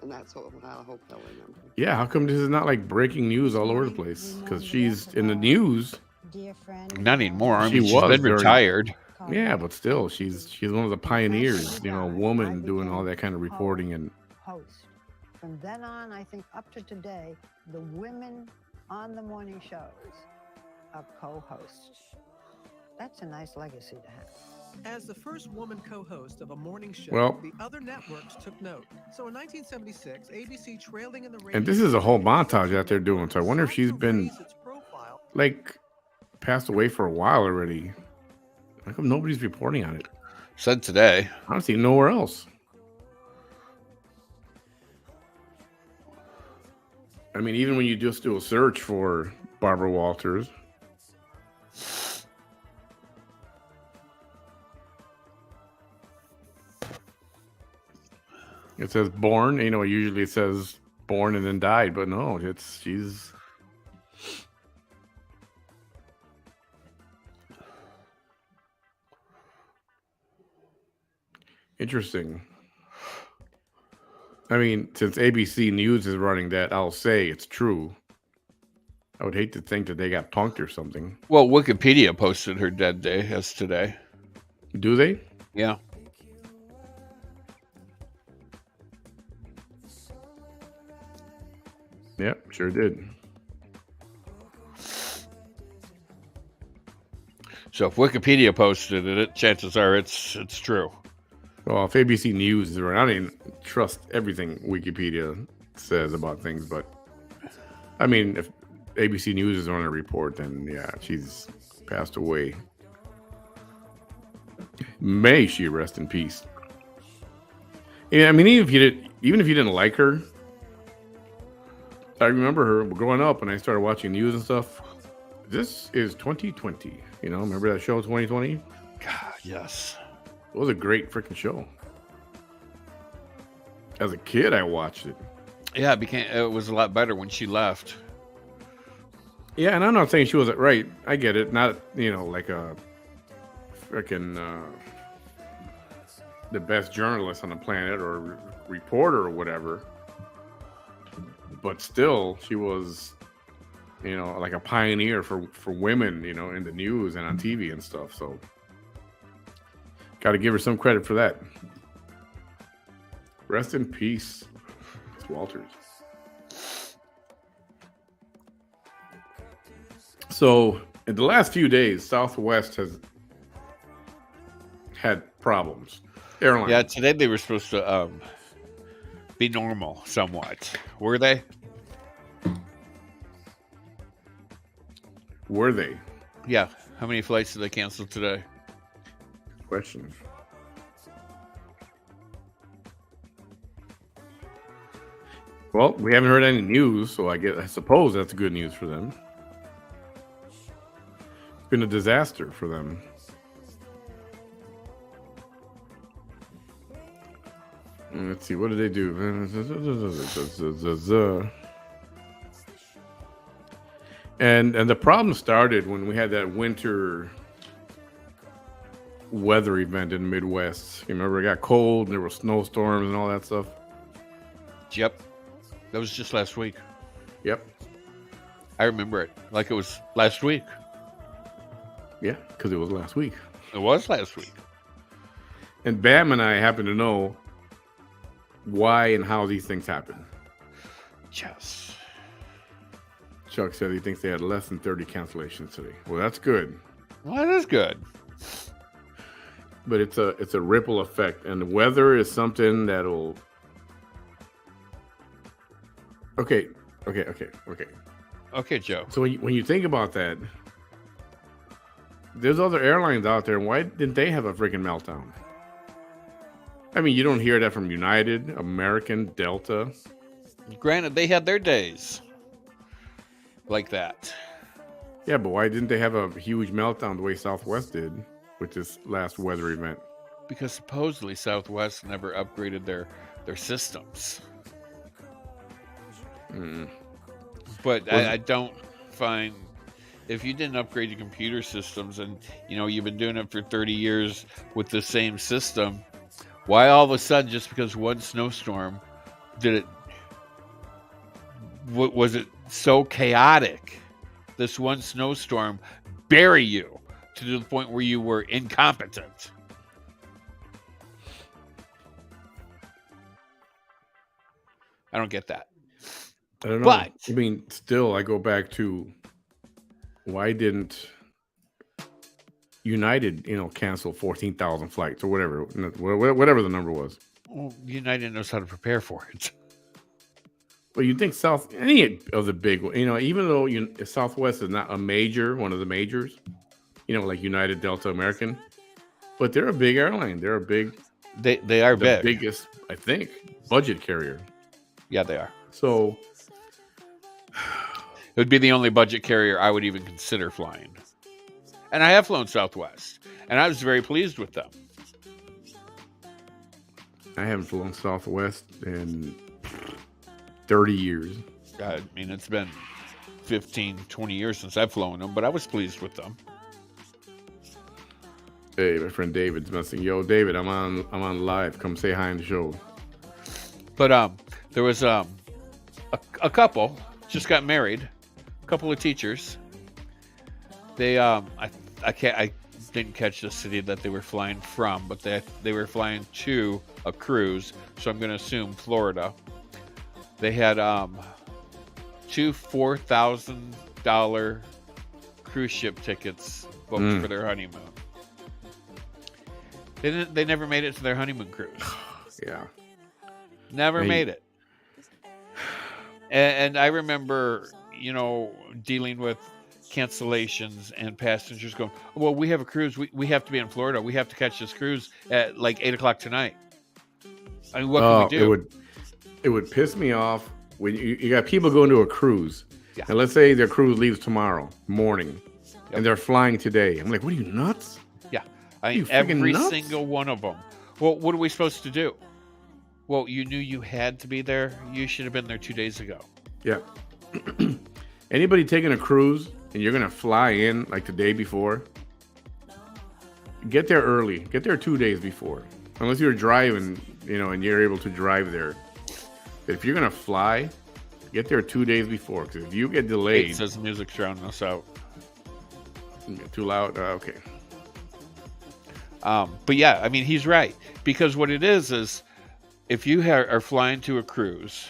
and that's what I hope they'll remember. Yeah, how come this is not like breaking news all over the place? Because she's in the news. Dear friend, Not anymore. I She mean, she's was been very- retired. Yeah, but still, she's one of the pioneers. You know, a woman doing all that kind of reporting and. Host. From then on, I think up to today, the women on the morning shows are co-hosts. That's a nice legacy to have. As the first woman co-host of a morning show, Well- the other networks took note. So in 1976, ABC trailing in the And this is a whole montage out there doing. So I wonder if she's been like passed away for a while already. How come nobody's reporting on it? Said today. Honestly, nowhere else. I mean, even when you just do a search for Barbara Walters, it says born. You know, usually it says born and then died, but no, she's. Interesting. I mean, since ABC News is running that, I'll say it's true. I would hate to think that they got punked or something. Well, Wikipedia posted her dead day as today. Do they? Yeah. Yep, sure did. So if Wikipedia posted it, chances are it's true. Well, if ABC News is running, I don't even trust everything Wikipedia says about things, but I mean, if ABC News is on a report, then yeah, she's passed away. May she rest in peace. Yeah, I mean, even if you didn't like her, I remember her growing up when I started watching news and stuff. This is 2020. You know, remember that show 2020? God, yes. It was a great freaking show. As a kid, I watched it. Yeah, it was a lot better when she left. Yeah, and I'm not saying she wasn't right. I get it. Not, you know, like a freaking the best journalist on the planet or reporter or whatever. But still, she was, you know, like a pioneer for women, you know, in the news and on TV and stuff. So, got to give her some credit for that. Rest in peace, Miss Walters. So, in the last few days, Southwest has had problems. Airlines. Yeah, today they were supposed to be normal somewhat. Were they? Were they? Yeah. How many flights did they cancel today? Question. Well, we haven't heard any news, so I suppose that's good news for them. It's been a disaster for them. Let's see, what did they do? And the problem started when we had that winter weather event in the Midwest. You remember it got cold and there were snowstorms and all that stuff? Yep. That was just last week. Yep. I remember it like it was last week. Yeah, because it was last week. It was last week. And Bam and I happen to know why and how these things happen. Yes. Chuck said he thinks they had less than 30 cancellations today. Well, that's good. Well, that is good. But it's a ripple effect, and the weather is something that'll. Okay, Joe. So when you think about that, there's other airlines out there. Why didn't they have a freaking meltdown? I mean, you don't hear that from United, American, Delta. Granted, they had their days like that. Yeah, but why didn't they have a huge meltdown the way Southwest did with this last weather event? Because supposedly Southwest never upgraded their systems. But I don't find, if you didn't upgrade your computer systems and you've been doing it for 30 years with the same system, why all of a sudden, just because one snowstorm was it so chaotic, this one snowstorm bury you to the point where you were incompetent? I don't get that. I don't know. But I mean, still, I go back to why didn't United, cancel 14,000 flights or whatever the number was? Well, United knows how to prepare for it. Well, you'd think any of the big, even though Southwest is not one of the majors, like United, Delta, American, but they're a big airline. They're a big. They are the big. Biggest, I think, budget carrier. Yeah, they are. So it would be the only budget carrier I would even consider flying. And I have flown Southwest, and I was very pleased with them. I haven't flown Southwest in 30 years. I mean, it's been 15, 20 years since I've flown them, but I was pleased with them. Hey, my friend David's messing. Yo, David, I'm on live. Come say hi on the show. But there was a couple just got married, a couple of teachers. They I didn't catch the city that they were flying from, but they were flying to a cruise, so I'm going to assume Florida. They had two $4,000 cruise ship tickets booked for their honeymoon. They never made it to their honeymoon cruise. Yeah. Never made it. And I remember, dealing with cancellations and passengers going, well, we have a cruise. We have to be in Florida. We have to catch this cruise at like 8:00 tonight. I mean, what can we do? It would piss me off when you got people going to a cruise. Yeah. And let's say their cruise leaves tomorrow morning and they're flying today. I'm like, what are you, nuts? Yeah. I mean, every single one of them. Well, what are we supposed to do? Well, you knew you had to be there. You should have been there 2 days ago. Yeah. Anybody taking a cruise and you're going to fly in like the day before, get there early. Get there 2 days before. Unless you're driving, and you're able to drive there. But if you're going to fly, get there 2 days before. Because if you get delayed... It says the music's drowning us out. Too loud? Okay. But yeah, I mean, he's right. Because what it is if you are flying to a cruise,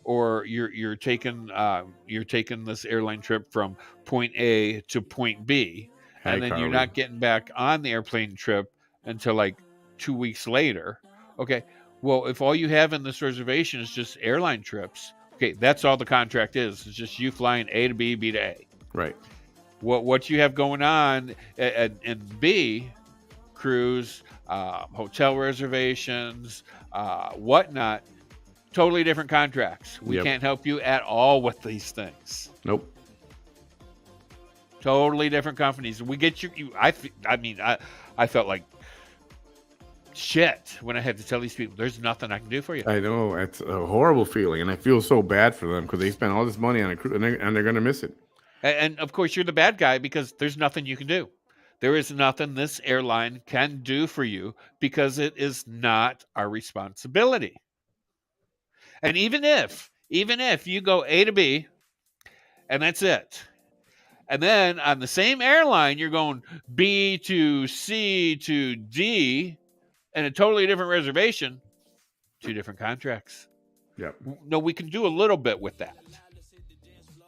or you're taking this airline trip from point A to point B, and then you're not getting back on the airplane trip until like 2 weeks later. Okay, Well, if all you have in this reservation is just airline trips, okay, that's all the contract is. It's just you flying A to B, B to A. Right. What you have going on in B, cruise, hotel reservations, whatnot, totally different contracts. We Yep. can't help you at all with these things. Nope. Totally different companies. We get you. I felt like shit when I had to tell these people, there's nothing I can do for you. I know, it's a horrible feeling, and I feel so bad for them because they spent all this money on a cruise, and they're going to miss it. And of course, you're the bad guy because there's nothing you can do. There is nothing this airline can do for you because it is not our responsibility. And even if you go A to B and that's it, and then on the same airline, you're going B to C to D and a totally different reservation, 2 different contracts. Yep. No, we can do a little bit with that.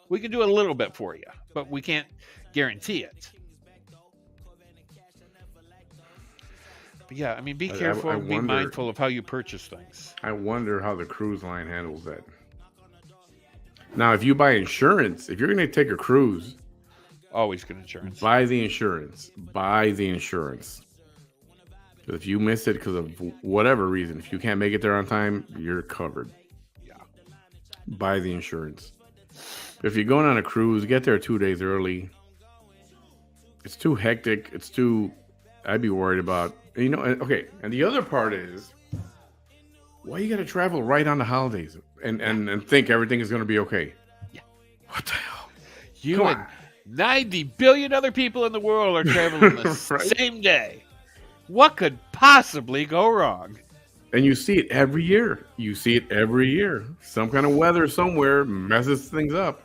We can do a little bit for you, but we can't guarantee it. But yeah, I mean, be careful, be mindful of how you purchase things. I wonder how the cruise line handles that. Now, if you buy insurance, if you're going to take a cruise, always get insurance. Buy the insurance. Buy the insurance. Because if you miss it because of whatever reason, if you can't make it there on time, you're covered. Yeah. Buy the insurance. If you're going on a cruise, get there 2 days early. It's too hectic. I'd be worried about, okay. And the other part is, why you got to travel right on the holidays and think everything is going to be okay? Yeah. What the hell? You and 90 billion other people in the world are traveling the right? Same day. What could possibly go wrong? And you see it every year. Some kind of weather somewhere messes things up.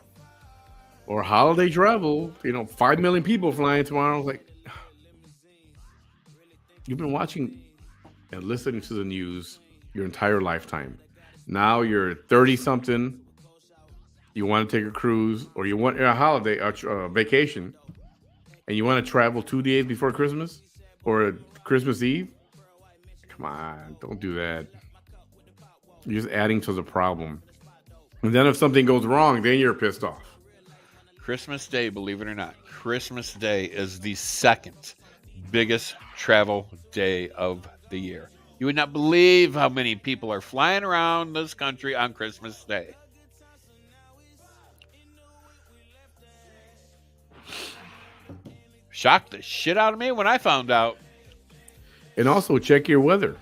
Or holiday travel, 5 million people flying tomorrow. Like, you've been watching and listening to the news your entire lifetime. Now you're 30-something. You want to take a cruise, or you want a holiday, vacation, and you want to travel 2 days before Christmas or Christmas Eve. Come on, don't do that. You're just adding to the problem. And then if something goes wrong, then you're pissed off. Christmas Day, believe it or not, Christmas Day is the second biggest travel day of the year. You would not believe how many people are flying around this country on Christmas Day. Shocked the shit out of me when I found out. And also check your weather.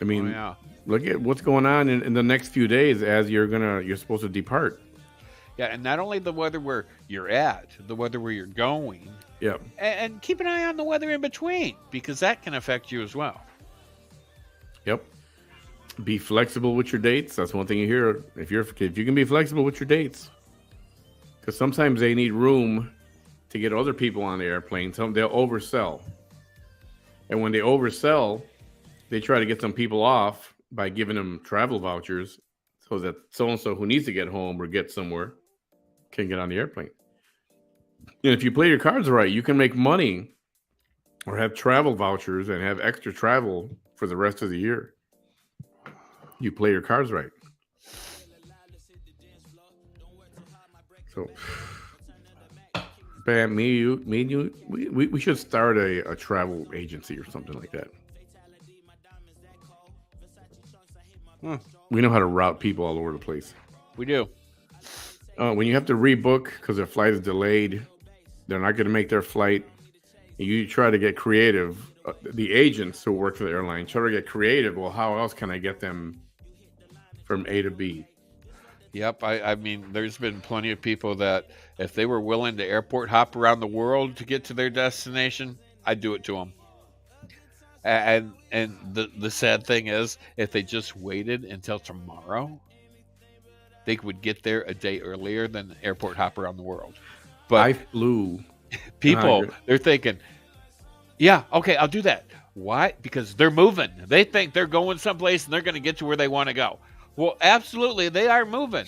I mean, yeah. Look at what's going on in the next few days as you're supposed to depart. Yeah, and not only the weather where you're at, the weather where you're going. Yep. And keep an eye on the weather in between, because that can affect you as well. Yep. Be flexible with your dates. That's one thing you hear. If you can be flexible with your dates, because sometimes they need room to get other people on the airplane. They'll oversell, and when they oversell, they try to get some people off by giving them travel vouchers, so that so and so who needs to get home or get somewhere can get on the airplane. And if you play your cards right, you can make money or have travel vouchers and have extra travel for the rest of the year. You play your cards right. So, Bam, me and you, we should start a travel agency or something like that. We know how to route people all over the place. We do. When you have to rebook because their flight is delayed, they're not going to make their flight. You try to get creative. The agents who work for the airline try to get creative. Well, how else can I get them from A to B? Yep. I mean, there's been plenty of people that if they were willing to airport hop around the world to get to their destination, I'd do it to them. And the sad thing is, if they just waited until tomorrow, they would get there a day earlier than airport hop around the world. But I flew. People, they're thinking, yeah, okay, I'll do that. Why? Because they're moving. They think they're going someplace and they're going to get to where they want to go. Well, absolutely, they are moving.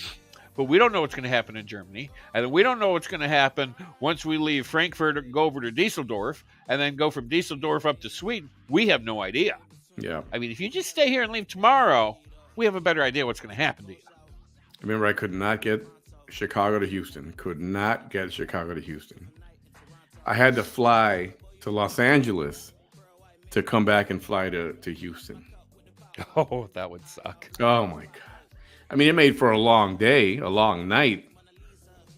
But we don't know what's going to happen in Germany. And we don't know what's going to happen once we leave Frankfurt and go over to Dusseldorf and then go from Dusseldorf up to Sweden. We have no idea. Yeah. I mean, if you just stay here and leave tomorrow, we have a better idea what's going to happen to you. Remember, I could not get Chicago to Houston. Could not get Chicago to Houston. I had to fly to Los Angeles to come back and fly to Houston. Oh, that would suck. Oh my God. I mean, it made for a long day, a long night.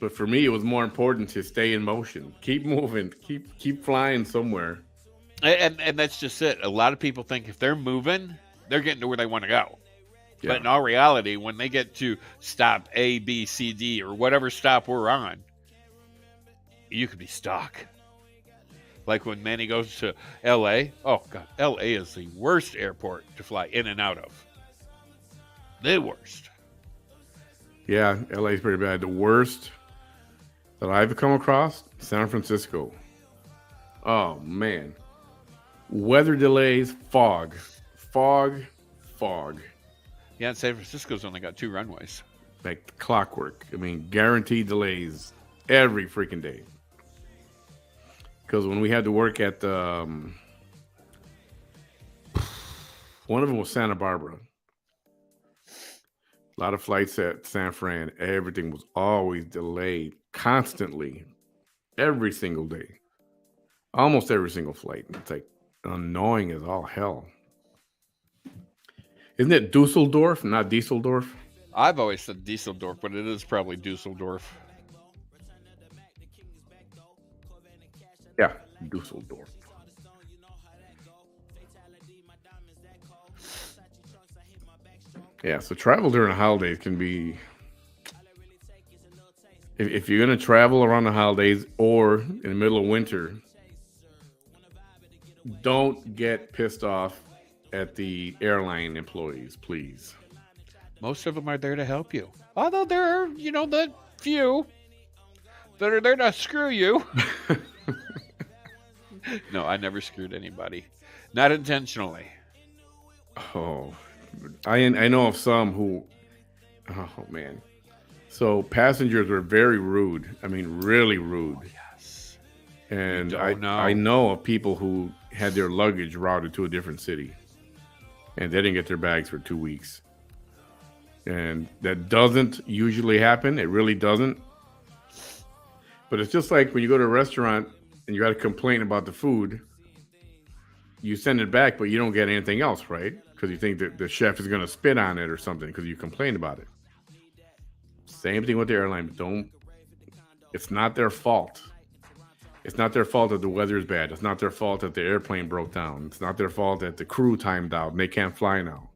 But for me, it was more important to stay in motion. Keep moving. Keep flying somewhere. And that's just it. A lot of people think if they're moving, they're getting to where they want to go. Yeah. But in all reality, when they get to stop A, B, C, D, or whatever stop we're on, you could be stuck. Like when Manny goes to L.A. Oh, God. L.A. is the worst airport to fly in and out of. The worst. Yeah, LA is pretty bad. The worst that I've come across, San Francisco. Oh, man. Weather delays, fog. Yeah, and San Francisco's only got 2 runways. Like clockwork. I mean, guaranteed delays every freaking day. Because when we had to work at one of them was Santa Barbara. A lot of flights at San Fran. Everything was always delayed constantly. Every single day. Almost every single flight. It's like annoying as all hell. Isn't it Dusseldorf, not Dieseldorf? I've always said Dusseldorf, but it is probably Dusseldorf. Yeah, Dusseldorf. Yeah, so travel during the holidays can be... If you're going to travel around the holidays or in the middle of winter, don't get pissed off at the airline employees, please. Most of them are there to help you. Although there are, the few that are there to screw you. No, I never screwed anybody. Not intentionally. Oh, I know of some who, oh man. So passengers were very rude. I mean, really rude. Oh, yes. And I know of people who had their luggage routed to a different city. And they didn't get their bags for 2 weeks. And that doesn't usually happen. It really doesn't. But it's just like when you go to a restaurant and you got to complain about the food, you send it back, but you don't get anything else, right? Because you think that the chef is going to spit on it or something because you complained about it. Same thing with the airline. It's not their fault. It's not their fault that the weather is bad. It's not their fault that the airplane broke down. It's not their fault that the crew timed out and they can't fly now.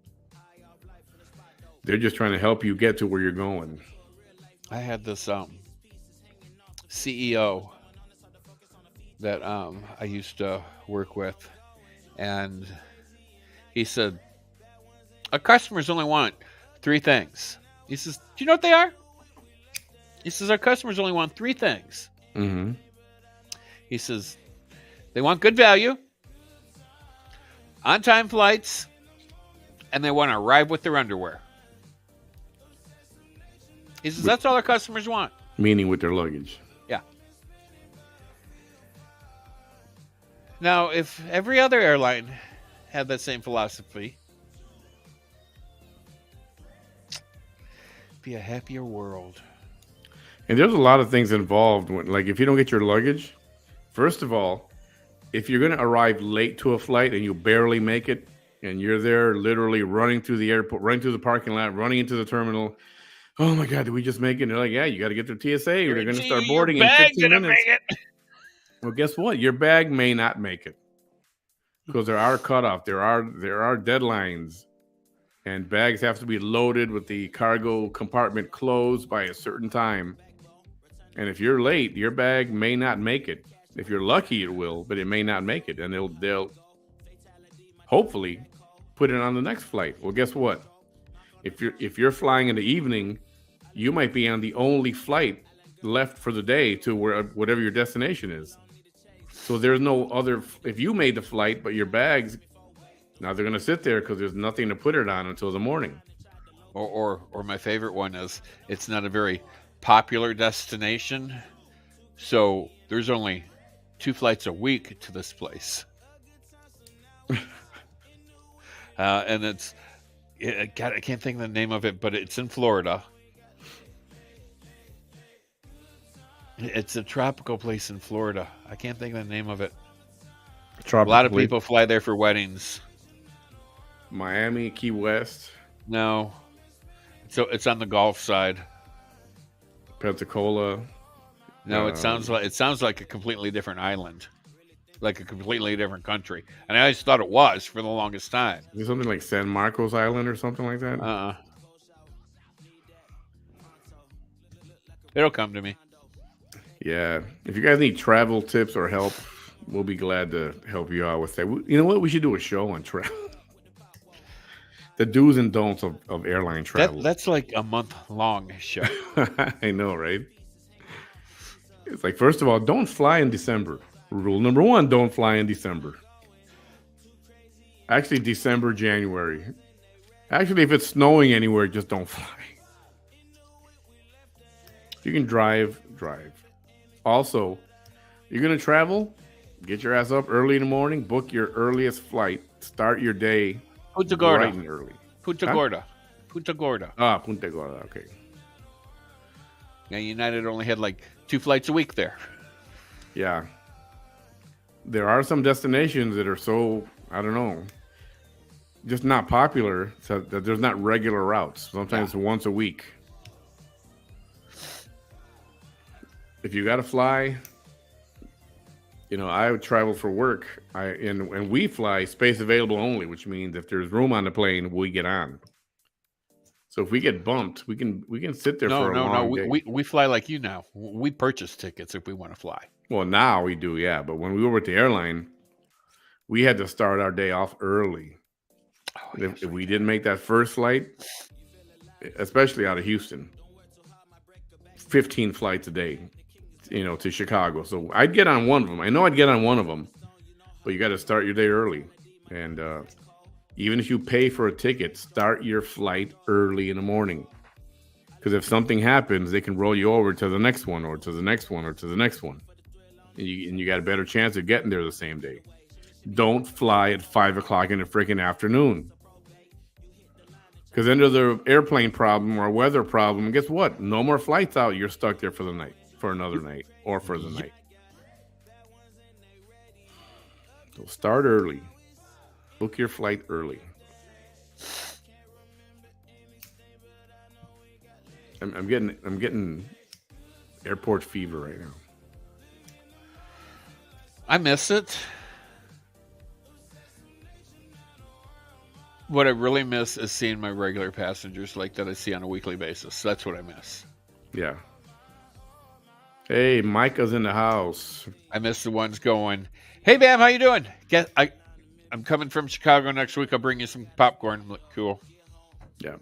They're just trying to help you get to where you're going. I had this CEO that I used to work with, and he said, our customers only want 3 things. He says, do you know what they are? He says, our customers only want 3 things. Mm-hmm. He says, they want good value, on-time flights, and they want to arrive with their underwear. He says, that's all our customers want. Meaning with their luggage. Yeah. Now, if every other airline had that same philosophy, it'd be a happier world. And there's a lot of things involved. Like if you don't get your luggage, first of all, if you're going to arrive late to a flight and you barely make it, and you're there literally running through the airport, running through the parking lot, running into the terminal, oh my God, did we just make it? And they're like, yeah, you got to get through TSA. We're going to start boarding in 15 minutes. Well, guess what? Your bag may not make it because there are cutoffs. There are deadlines, and bags have to be loaded with the cargo compartment closed by a certain time. And if you're late, your bag may not make it. If you're lucky, it will, but it may not make it. And they'll hopefully put it on the next flight. Well, guess what? If you're flying in the evening, you might be on the only flight left for the day to whatever your destination is. So there's no other. If you made the flight, but your bags, now they're going to sit there because there's nothing to put it on until the morning. Or my favorite one is, it's not a very popular destination, so there's only 2 flights a week to this place. and God, I can't think of the name of it, but it's in Florida. It's a tropical place in Florida. I can't think of the name of it. A lot of people fly there for weddings. Miami, Key West. No, so it's on the Gulf side. Pensacola. No, it sounds like a completely different island, like a completely different country. And I always thought it was for the longest time. Is it something like San Marcos Island or something like that? It'll come to me. Yeah. If you guys need travel tips or help, we'll be glad to help you out with that. You know what? We should do a show on travel. The do's and don'ts of airline travel. That's like a month-long show. I know, right? It's like, first of all, don't fly in December. Rule number 1, don't fly in December. Actually, December, January. Actually, if it's snowing anywhere, just don't fly. If you can drive. Also, you're going to travel, get your ass up early in the morning, book your earliest flight, start your day Punta Gorda. bright and early. Punta Gorda. Punta Gorda. Ah, Punta Gorda, okay. Yeah, United only had like 2 flights a week there. Yeah. There are some destinations that are so, I don't know, just not popular, so that there's not regular routes. Sometimes once a week. If you got to fly, you know, I would travel for work. And we fly space available only, which means if there's room on the plane, we get on. So if we get bumped, we can sit there for a long day. We fly like you now. We purchase tickets if we want to fly. Well, now we do, yeah. But when we were with the airline, we had to start our day off early. Oh, if we didn't make that first flight, especially out of Houston, 15 flights a day, you know, to Chicago. So I'd get on one of them. I know I'd get on one of them, but you got to start your day early. And even if you pay for a ticket, start your flight early in the morning. Because if something happens, they can roll you over to the next one or to the next one or to the next one. And you got a better chance of getting there the same day. Don't fly at 5 o'clock in the freaking afternoon. Because then there's an airplane problem or a weather problem. And guess what? No more flights out. You're stuck there for the night, for another night, or for the night. So start early. Book your flight early. I'm getting airport fever right now. I miss it. What I really miss is seeing my regular passengers like that I see on a weekly basis. That's what I miss. Yeah. Hey, Micah's in the house. I miss the ones going, "Hey, Bam, how you doing? I'm coming from Chicago next week. I'll bring you some popcorn." I'm like, cool. Yeah.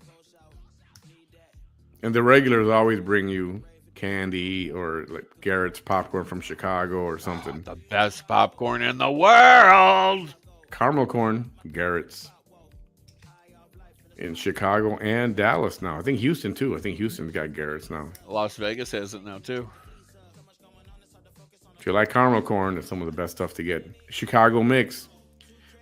And the regulars always bring you candy or like Garrett's popcorn from Chicago or something. The best popcorn in the world. Caramel corn, Garrett's. In Chicago and Dallas now. I think Houston too. I think Houston's got Garrett's now. Las Vegas has it now too. If you like caramel corn, it's some of the best stuff to get. Chicago mix,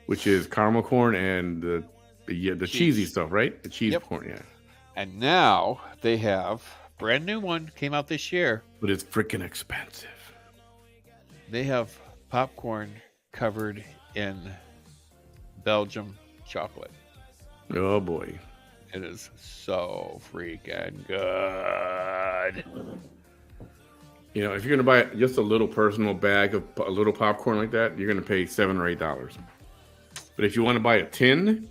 which is caramel corn and the cheesy stuff, right? The cheese corn, yeah. And now they have brand new one came out this year, but it's freaking expensive. They have popcorn covered in Belgium chocolate. Oh boy, it is so freaking good. You know, if you're gonna buy just a little personal bag of a little popcorn like that, you're gonna pay $7 or $8. But if you want to buy a tin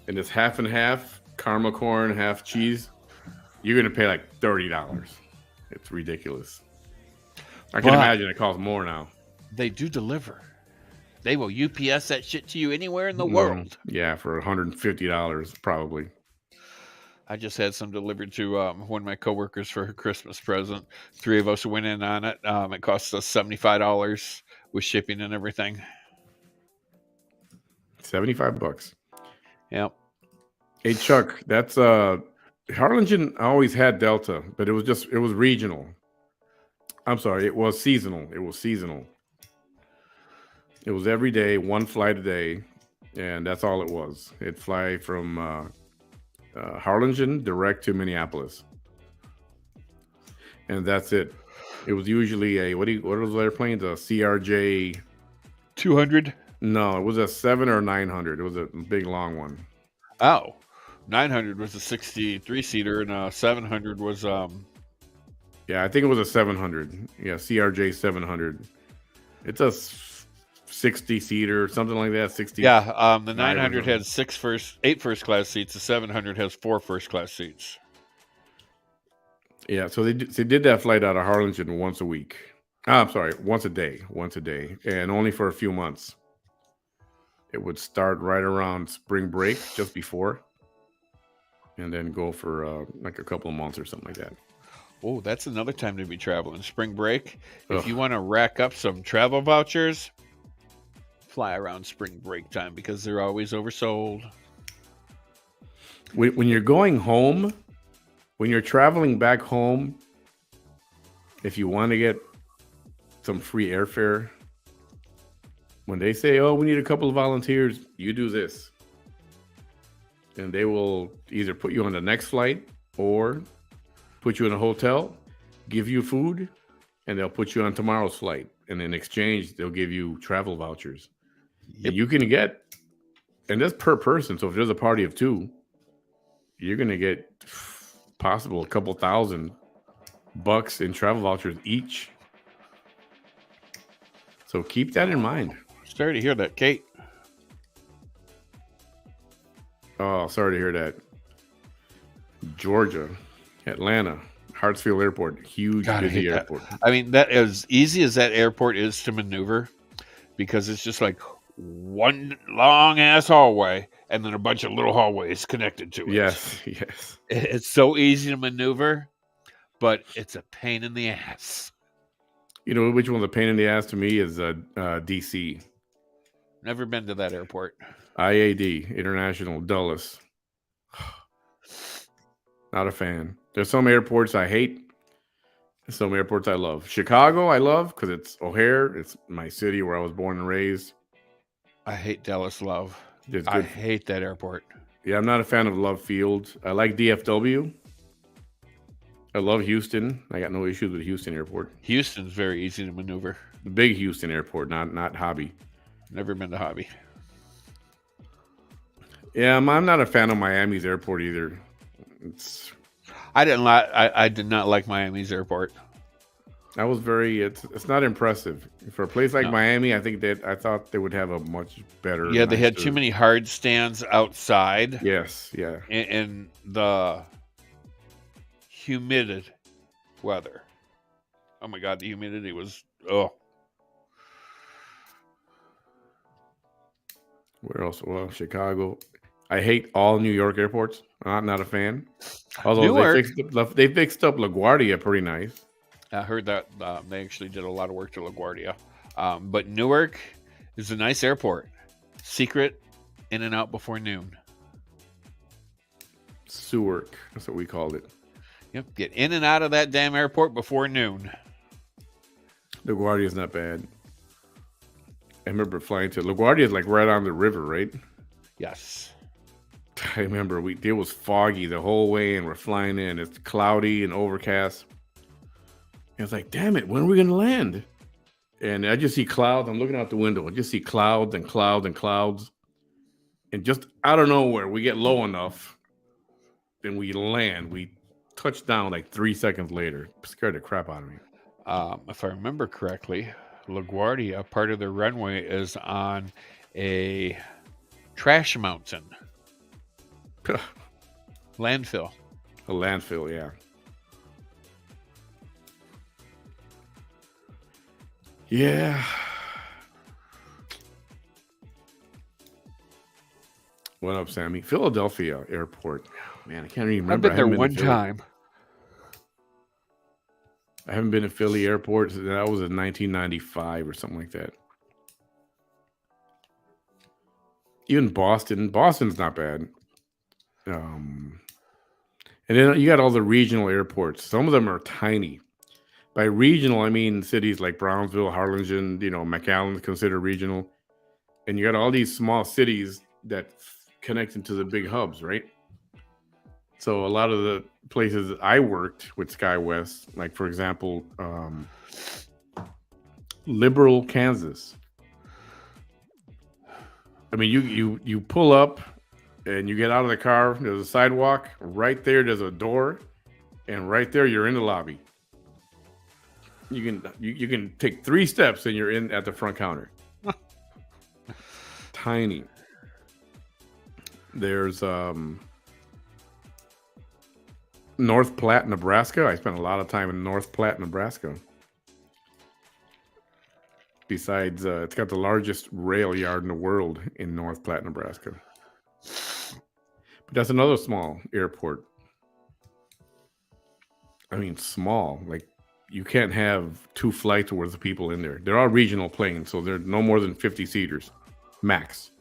and it's half and half caramel corn, half cheese, you're gonna pay like $30. It's ridiculous. I can imagine it costs more now. They do deliver. They will UPS that shit to you anywhere in the world. Yeah, for $150 probably. I just had some delivered to one of my coworkers for her Christmas present. 3 of us went in on it. It cost us $75 with shipping and everything. $75. Yep. Hey Chuck, that's Harlingen always had Delta, but it was regional. I'm sorry, it was seasonal. It was every day, one flight a day. and that's all it was. It'd fly from Harlingen direct to Minneapolis, and that's it. It was usually a what are those airplanes? A CRJ 200. No, it was a 7 or 900. It was a big long one. Oh, 900 was a 63 seater, and 700 was Yeah, I think it was a 700. Yeah, CRJ 700. It's a 60 seater, something like that. 60. Yeah, the 900 has 8 first class seats. The 700 has 4 first class seats. Yeah, so they did that flight out of Harlingen once a week. I'm sorry, once a day, and only for a few months. It would start right around spring break, just before, and then go for like a couple of months or something like that. Oh, that's another time to be traveling. Spring break. If you want to rack up some travel vouchers, fly around spring break time because they're always oversold. When you're going home, when you're traveling back home, if you want to get some free airfare, when they say, "Oh, we need a couple of volunteers," you do this, and they will either put you on the next flight or put you in a hotel, give you food, and they'll put you on tomorrow's flight. And in exchange, they'll give you travel vouchers. Yep. And you can get, and that's per person. So if there's a party of 2, you're going to get possible a couple $1,000 in travel vouchers each. So keep that in mind. Sorry to hear that, Kate. Oh, sorry to hear that. Georgia, Atlanta, Hartsfield Airport, huge, busy airport. I mean, that as easy as that airport is to maneuver, because it's just like one long ass hallway and then a bunch of little hallways connected to it. Yes. It's so easy to maneuver, but it's a pain in the ass. You know which one's a pain in the ass to me is DC. Never been to that airport. IAD, International Dulles. Not a fan. There's some airports I hate. Some airports I love. Chicago I love because it's O'Hare. It's my city where I was born and raised. I hate Dallas Love. I hate that airport. Yeah, I'm not a fan of Love Field. I like DFW. I love Houston. I got no issues with Houston Airport. Houston's very easy to maneuver. The big Houston Airport, not Hobby. Never been to Hobby. Yeah, I'm not a fan of Miami's airport either. I did not like Miami's airport. I was it's not impressive. For a place like Miami, I thought they would have a much better. Yeah, they had too many hard stands outside. Yes, yeah. In the humid weather. Oh my God, the humidity was Where else? Well, Chicago. I hate all New York airports. I'm not a fan. Although they fixed up LaGuardia pretty nice. I heard that they actually did a lot of work to LaGuardia. But Newark is a nice airport. Secret, in and out before noon. Sewerk, that's what we called it. Yep, get in and out of that damn airport before noon. LaGuardia is not bad. I remember flying to LaGuardia is like right on the river, right? Yes. I remember it was foggy the whole way, and we're flying in. It's cloudy and overcast. I was like, damn it, when are we going to land? And I just see clouds. I'm looking out the window. I just see clouds and clouds and clouds. And just out of nowhere, we get low enough. Then we land. We touch down like 3 seconds later. It scared the crap out of me. If I remember correctly, LaGuardia, part of their runway is on a trash mountain. Landfill. A landfill, yeah. Yeah. What up, Sammy? Philadelphia Airport. Man, I can't even remember. I've been there one time. I haven't been to Philly Airport. That was in 1995 or something like that. Even Boston. Boston's not bad. And then you got all the regional airports. Some of them are tiny. By regional, I mean cities like Brownsville, Harlingen, McAllen's considered regional. And you got all these small cities that connect into the big hubs, right? So a lot of the places I worked with SkyWest, like for example, Liberal, Kansas. I mean, you pull up and you get out of the car. There's a sidewalk right there. There's a door, and right there you're in the lobby. You can take 3 steps and you're in at the front counter. Tiny. There's North Platte, Nebraska. I spent a lot of time in North Platte, Nebraska. Besides, it's got the largest rail yard in the world in North Platte, Nebraska. But that's another small airport. I mean, small. Like, you can't have 2 flights worth of people in there. They're all regional planes, so they're no more than 50 seaters, max.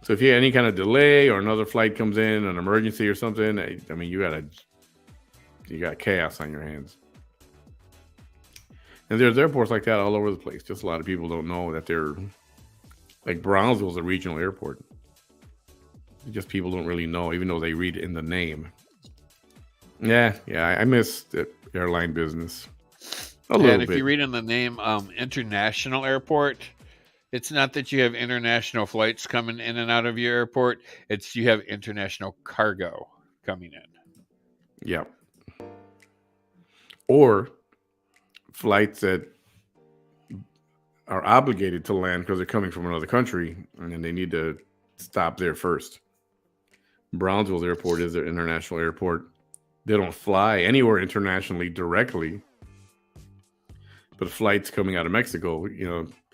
So if you have any kind of delay or another flight comes in, an emergency or something, I mean, you got chaos on your hands. And there's airports like that all over the place. Just a lot of people don't know that they're like Brownsville's a regional airport. Just people don't really know, even though they read it in the name. Yeah, I miss the airline business a little And if bit. you read in the name international airport, it's not that you have international flights coming in and out of your airport. It's you have international cargo coming in. Yeah. Or flights that are obligated to land because they're coming from another country and then they need to stop there first. Brownsville Airport is their international airport. They don't fly anywhere internationally directly. But flights coming out of Mexico,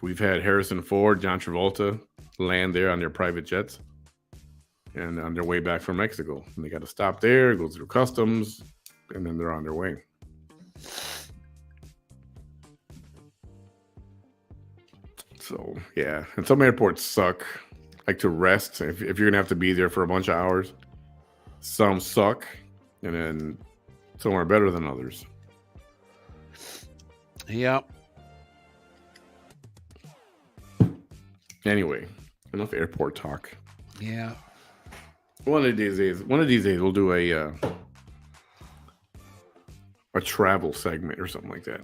we've had Harrison Ford, John Travolta land there on their private jets and on their way back from Mexico. And they got to stop there, go through customs, and then they're on their way. So, yeah. And some airports suck. Like to rest. If you're going to have to be there for a bunch of hours, some suck. And then some are better than others. Yep. Anyway, enough airport talk. Yeah. One of these days we'll do a travel segment or something like that.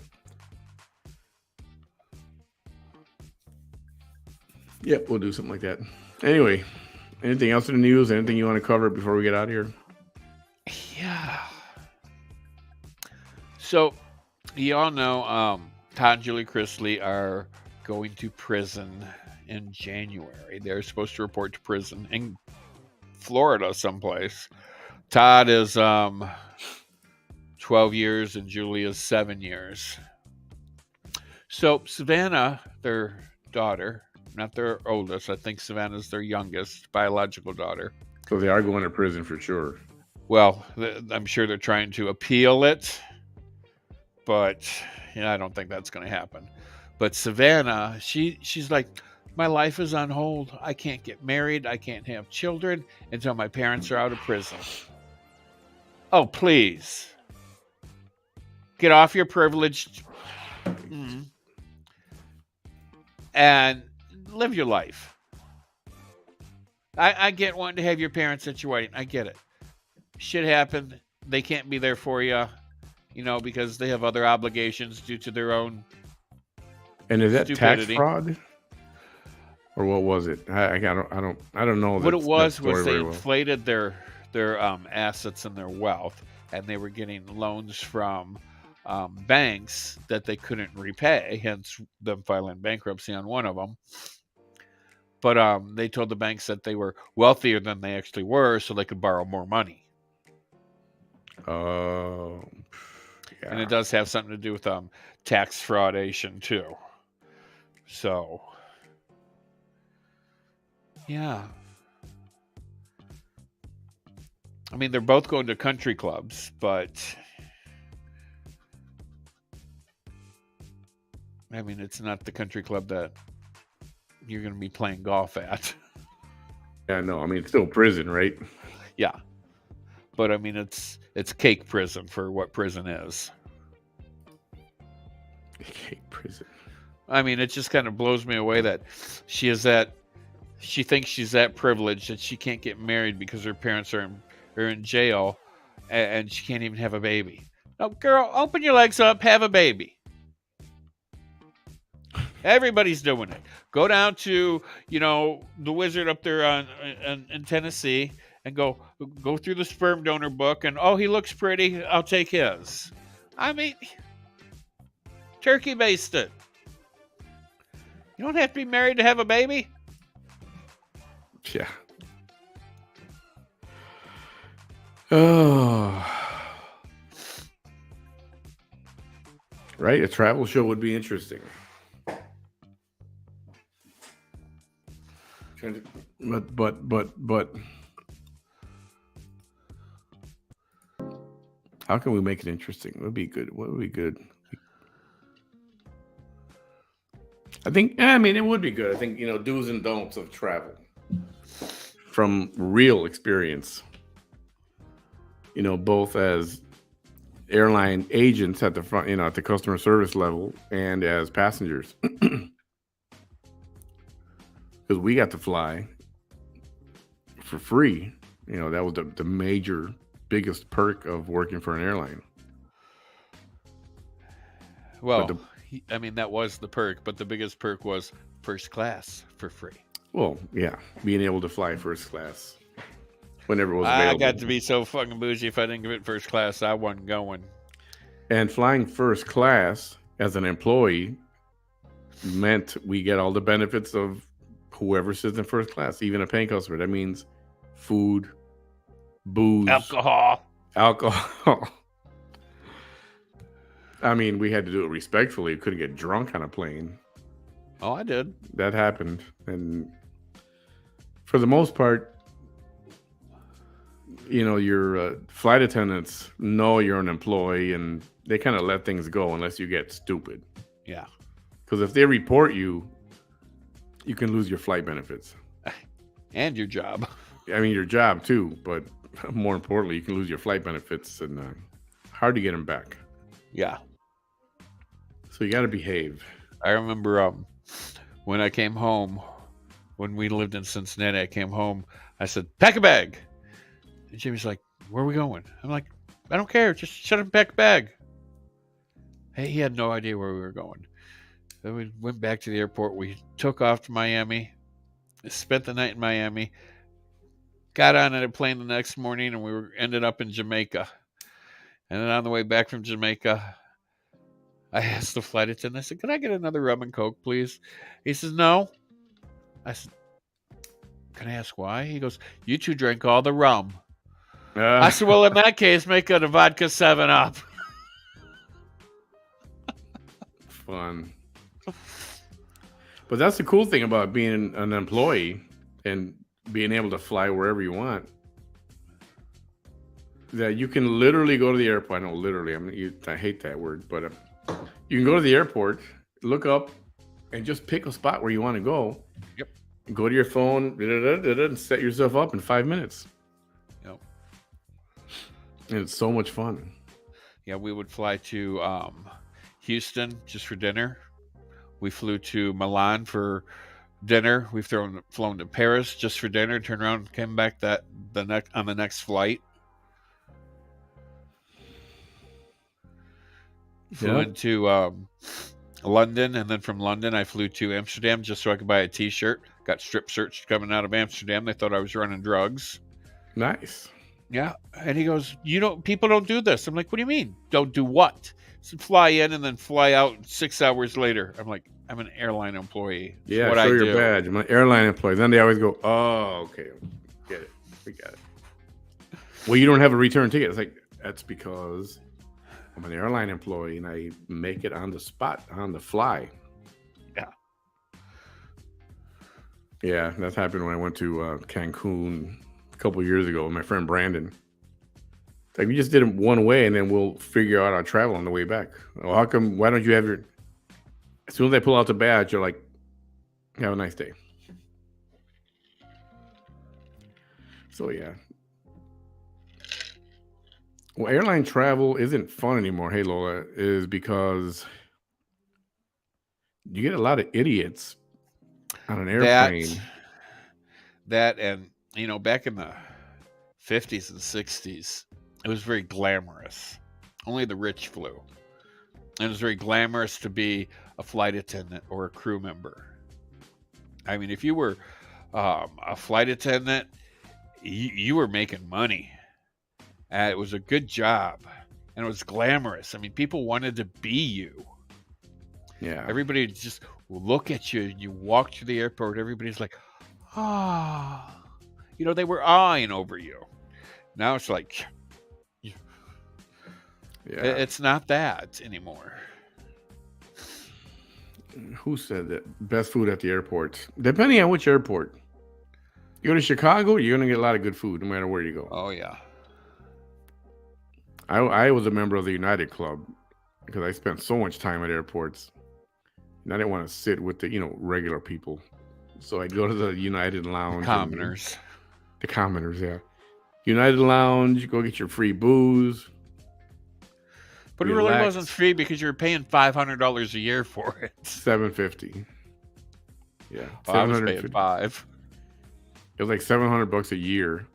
Yep, we'll do something like that. Anyway, anything else in the news? Anything you want to cover before we get out of here? Yeah. So, you all know Todd and Julie Chrisley are going to prison in January. They're supposed to report to prison in Florida someplace. Todd is 12 years and Julie is 7 years. So Savannah, their daughter, not their oldest, I think Savannah's their youngest biological daughter. So they are going to prison for sure. Well, I'm sure they're trying to appeal it, but I don't think that's going to happen. But Savannah, she's like, my life is on hold. I can't get married. I can't have children until my parents are out of prison. Oh, please. Get off your privilege and live your life. I get wanting to have your parents at your wedding. I get it. Shit happened. They can't be there for you, because they have other obligations due to their own. And is that stupidity. Tax fraud, or what was it? I don't know. What it was they inflated their assets and their wealth, and they were getting loans from banks that they couldn't repay. Hence, them filing bankruptcy on one of them. But they told the banks that they were wealthier than they actually were, so they could borrow more money. Oh, yeah. And it does have something to do with tax fraudation too. So, yeah. I mean, they're both going to country clubs, but I mean, it's not the country club that you're going to be playing golf at. Yeah, no, I mean, it's still prison, right? Yeah. But I mean, it's cake prison for what prison is. Cake prison. I mean, it just kind of blows me away that she is at she thinks she's that privileged that she can't get married because her parents are in jail, and she can't even have a baby. No, girl, open your legs up, have a baby. Everybody's doing it. Go down to the Wizard up there in Tennessee and go through the sperm donor book, and he looks pretty. I'll take his. I mean, turkey basted. You don't have to be married to have a baby. Yeah. Oh. Right? A travel show would be interesting. But how can we make it interesting? What would be good? What would be good? I mean, it would be good. I think, do's and don'ts of travel from real experience, both as airline agents at the front, at the customer service level, and as passengers. Because we got to fly for free. That was the major, biggest perk of working for an airline. Well, that was the perk, but the biggest perk was first class for free. Well, yeah, being able to fly first class whenever it was available. I got to be so fucking bougie. If I didn't give it first class, I wasn't going. And flying first class as an employee meant we get all the benefits of whoever sits in first class, even a paying customer. That means food, booze, alcohol. I mean, we had to do it respectfully. We couldn't get drunk on a plane. Oh, I did. That happened. And for the most part, your flight attendants know you're an employee, and they kind of let things go unless you get stupid. Yeah. Because if they report you, you can lose your flight benefits. And your job. I mean, your job too, but more importantly, you can lose your flight benefits, and hard to get them back. Yeah. So you got to behave. I remember when I came home, when we lived in Cincinnati, I came home, I said, pack a bag. And Jimmy's like, where are we going? I'm like, I don't care. Just shut up and pack a bag. Hey, he had no idea where we were going. Then we went back to the airport. We took off to Miami, spent the night in Miami, got on a plane the next morning, and we ended up in Jamaica. And then on the way back from Jamaica, I asked the flight attendant, I said, can I get another rum and Coke, please? He says, no. I said, can I ask why? He goes, you two drank all the rum. I said, well, in that case, make it a vodka 7-Up. Fun. But that's the cool thing about being an employee and being able to fly wherever you want. That you can literally go to the airport. I know literally, I hate that word, but you can go to the airport, look up, and just pick a spot where you want to go. Yep. Go to your phone, and set yourself up in 5 minutes. Yep. And it's so much fun. Yeah, we would fly to Houston just for dinner. We flew to Milan for dinner. We've flown to Paris just for dinner. Turned around and came back on the next flight. Flew into London, and then from London I flew to Amsterdam just so I could buy a T-shirt. Got strip searched coming out of Amsterdam. They thought I was running drugs. Nice. Yeah, and he goes, people don't do this. I'm like, what do you mean? Don't do what? So fly in and then fly out 6 hours later. I'm like, I'm an airline employee. That's yeah, what show I your do. badge. I'm an airline employee. Then they always go, oh, okay, get it. We got it. Well, you don't have a return ticket. It's like, that's because I'm an airline employee and I make it on the spot, on the fly. Yeah. Yeah, that's happened when I went to Cancun a couple years ago with my friend Brandon. Like, we just did it one way, and then we'll figure out our travel on the way back. Well, how come? Why don't you have your? As soon as they pull out the badge, you're like, "Have a nice day." So yeah. Well, airline travel isn't fun anymore. Hey, Lola, is because you get a lot of idiots on an airplane. That and back in the 50s and 60s, it was very glamorous. Only the rich flew. And it was very glamorous to be a flight attendant or a crew member. I mean, if you were a flight attendant, you were making money. It was a good job, and it was glamorous. I mean, people wanted to be you. Yeah. Everybody would just look at you. You walk through the airport, everybody's like, ah. They were eyeing over you. Now it's like, Yeah. it's not that anymore. Who said that? Best food at the airport. Depending on which airport. You go to Chicago, you're going to get a lot of good food no matter where you go. Oh, yeah. I was a member of the United Club because I spent so much time at airports. And I didn't want to sit with the, regular people. So I'd go to the United Lounge. Commoners. The commoners, yeah. United Lounge, go get your free booze. But it really wasn't free because you were paying $500 a year for it. $750. Yeah. Well, I was paying $5. It was like $700 a year.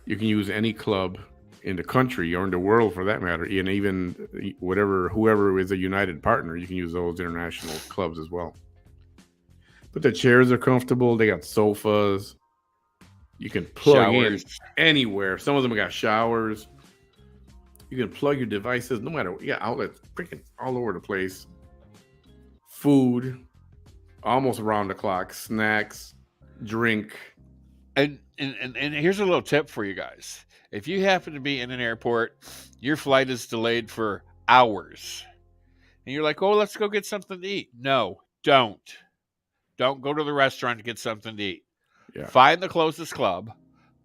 You can use any club in the country or in the world for that matter. And even whoever is a United partner, you can use those international clubs as well. But the chairs are comfortable. They got sofas. You can plug in anywhere. Some of them got showers. You can plug your devices no matter. You got outlets freaking all over the place. Food, almost around the clock. Snacks, drink. And here's a little tip for you guys. If you happen to be in an airport, your flight is delayed for hours, and you're like, oh, let's go get something to eat. No, don't. Don't go to the restaurant to get something to eat. Yeah. Find the closest club,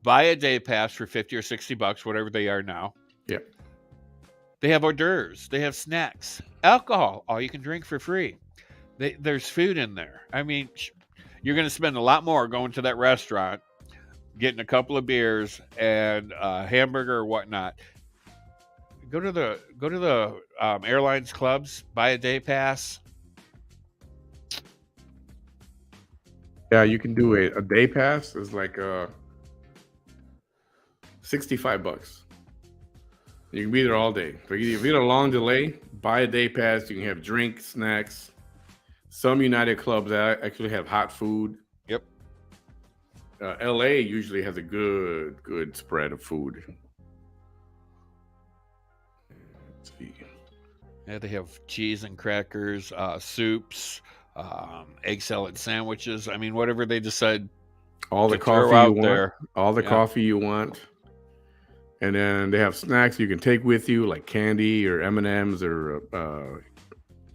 buy a day pass for $50 or $60, whatever they are now. Yep. They have hors d'oeuvres. They have snacks, alcohol, all you can drink for free. There's food in there. I mean, you're going to spend a lot more going to that restaurant, getting a couple of beers and a hamburger or whatnot. Go to the airlines clubs, buy a day pass. Yeah, you can do a day pass. Is like $65. You can be there all day. If you get a long delay, buy a day pass. You can have drinks, snacks. Some United clubs actually have hot food. Yep. LA usually has a good spread of food. Let's see. Yeah, they have cheese and crackers, soups, egg salad sandwiches. I mean, whatever they decide. All the coffee you want. All the coffee you want. And then they have snacks you can take with you, like candy or M&Ms or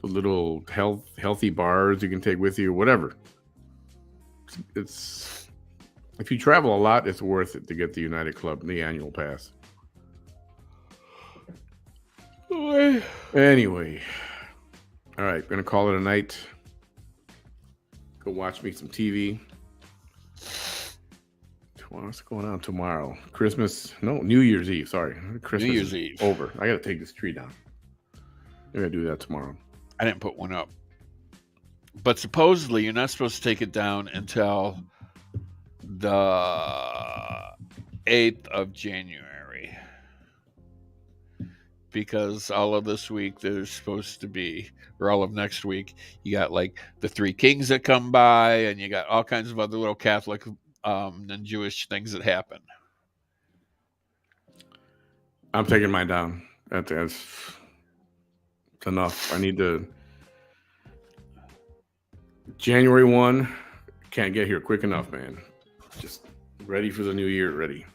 little healthy bars you can take with you, whatever. It's if you travel a lot, it's worth it to get the United Club, the annual pass. Anyway, all right, gonna call it a night. Go watch me some TV. What's going on tomorrow? New Year's Eve. Sorry, Christmas New Year's Eve over. I got to take this tree down. I'm gonna do that tomorrow. I didn't put one up, but supposedly you're not supposed to take it down until the 8th of January, because all of this week there's supposed to be, or all of next week, you got like the Three Kings that come by, and you got all kinds of other little Catholic and Jewish things that happen. I'm taking mine down. That's enough. I need to. January 1, can't get here quick enough, man. Just ready for the new year. Ready.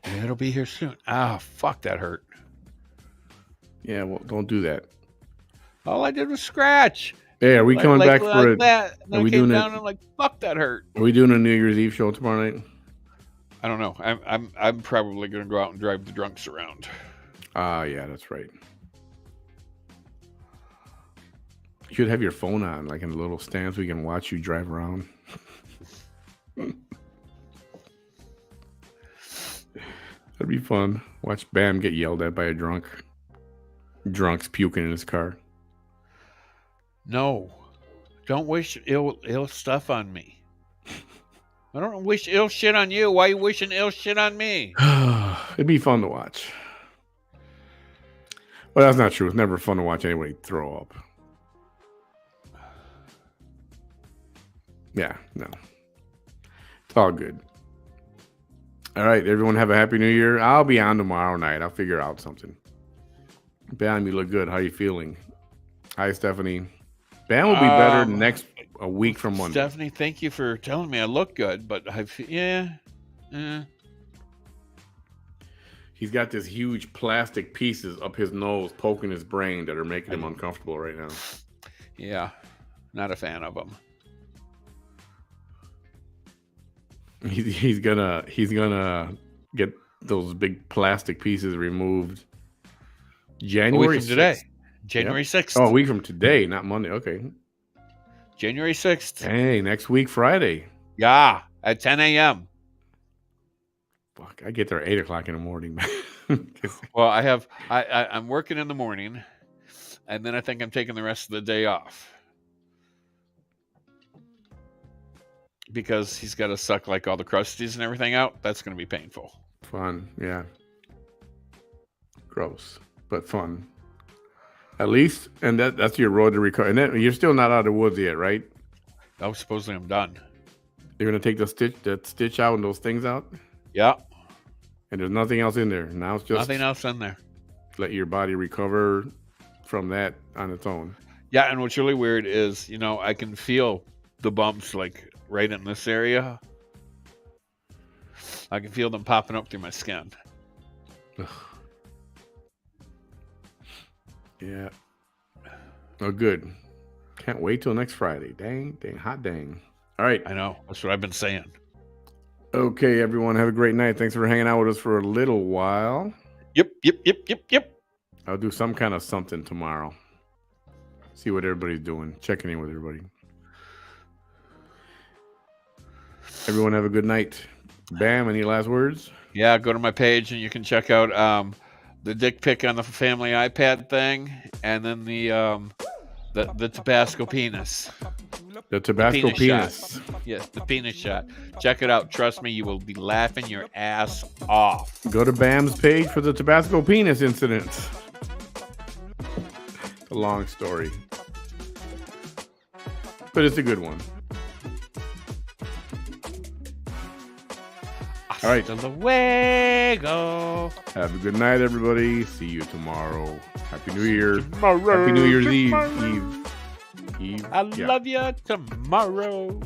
Yeah, it'll be here soon. Ah, fuck, that hurt. Yeah, well, don't do that. All I did was scratch. Hey, are we coming back for it? Are we doing it? And like, fuck, that hurt. Are we doing a New Year's Eve show tomorrow night? I don't know. I'm probably gonna go out and drive the drunks around. Yeah, that's right. You should have your phone on, like in a little stand, so we can watch you drive around. That'd be fun. Watch Bam get yelled at by a drunk. Drunk's puking in his car. No, don't wish ill stuff on me. I don't wish ill shit on you. Why are you wishing ill shit on me? It'd be fun to watch. Well, that's not true. It's never fun to watch anybody throw up. Yeah, no. It's all good. All right, everyone have a happy new year. I'll be on tomorrow night. I'll figure out something. Bam, you look good. How you feeling? Hi, Stephanie. Bam will be better next a week from Monday. Stephanie, thank you for telling me I look good, but He's got this huge plastic pieces up his nose poking his brain that are making him uncomfortable right now. Yeah, not a fan of them. He's gonna get those big plastic pieces removed. January a week from today. 6th. January 6th. Oh, a week from today, not Monday. Okay. January 6th. Hey, next week, Friday. Yeah, at 10 a.m. Fuck, I get there at 8 o'clock in the morning. Well, I'm working in the morning, and then I think I'm taking the rest of the day off. Because he's got to suck like all the crusties and everything out. That's going to be painful. Fun, yeah. Gross, but fun. At least, and that's your road to recovery. And then you're still not out of the woods yet, right? Oh, supposedly I'm done. You're gonna take that stitch out and those things out. Yeah. And there's nothing else in there. Now it's just nothing else in there. Let your body recover from that on its own. Yeah, and what's really weird is, I can feel the bumps like right in this area. I can feel them popping up through my skin. Ugh. Yeah. Oh, good. Can't wait till next Friday. Dang, hot dang. All right. I know. That's what I've been saying. Okay, everyone. Have a great night. Thanks for hanging out with us for a little while. Yep. I'll do some kind of something tomorrow. See what everybody's doing. Checking in with everybody. Everyone have a good night. Bam, any last words? Yeah, go to my page and you can check out the dick pic on the family iPad thing, and then the Tabasco penis. The Tabasco penis. Yes, the penis shot. Check it out. Trust me, you will be laughing your ass off. Go to Bam's page for the Tabasco penis incident. It's a long story, but it's a good one. All right. Luego. Have a good night, everybody. See you tomorrow. Happy New Year. Tomorrow. Happy New Year's Eve. I love you tomorrow.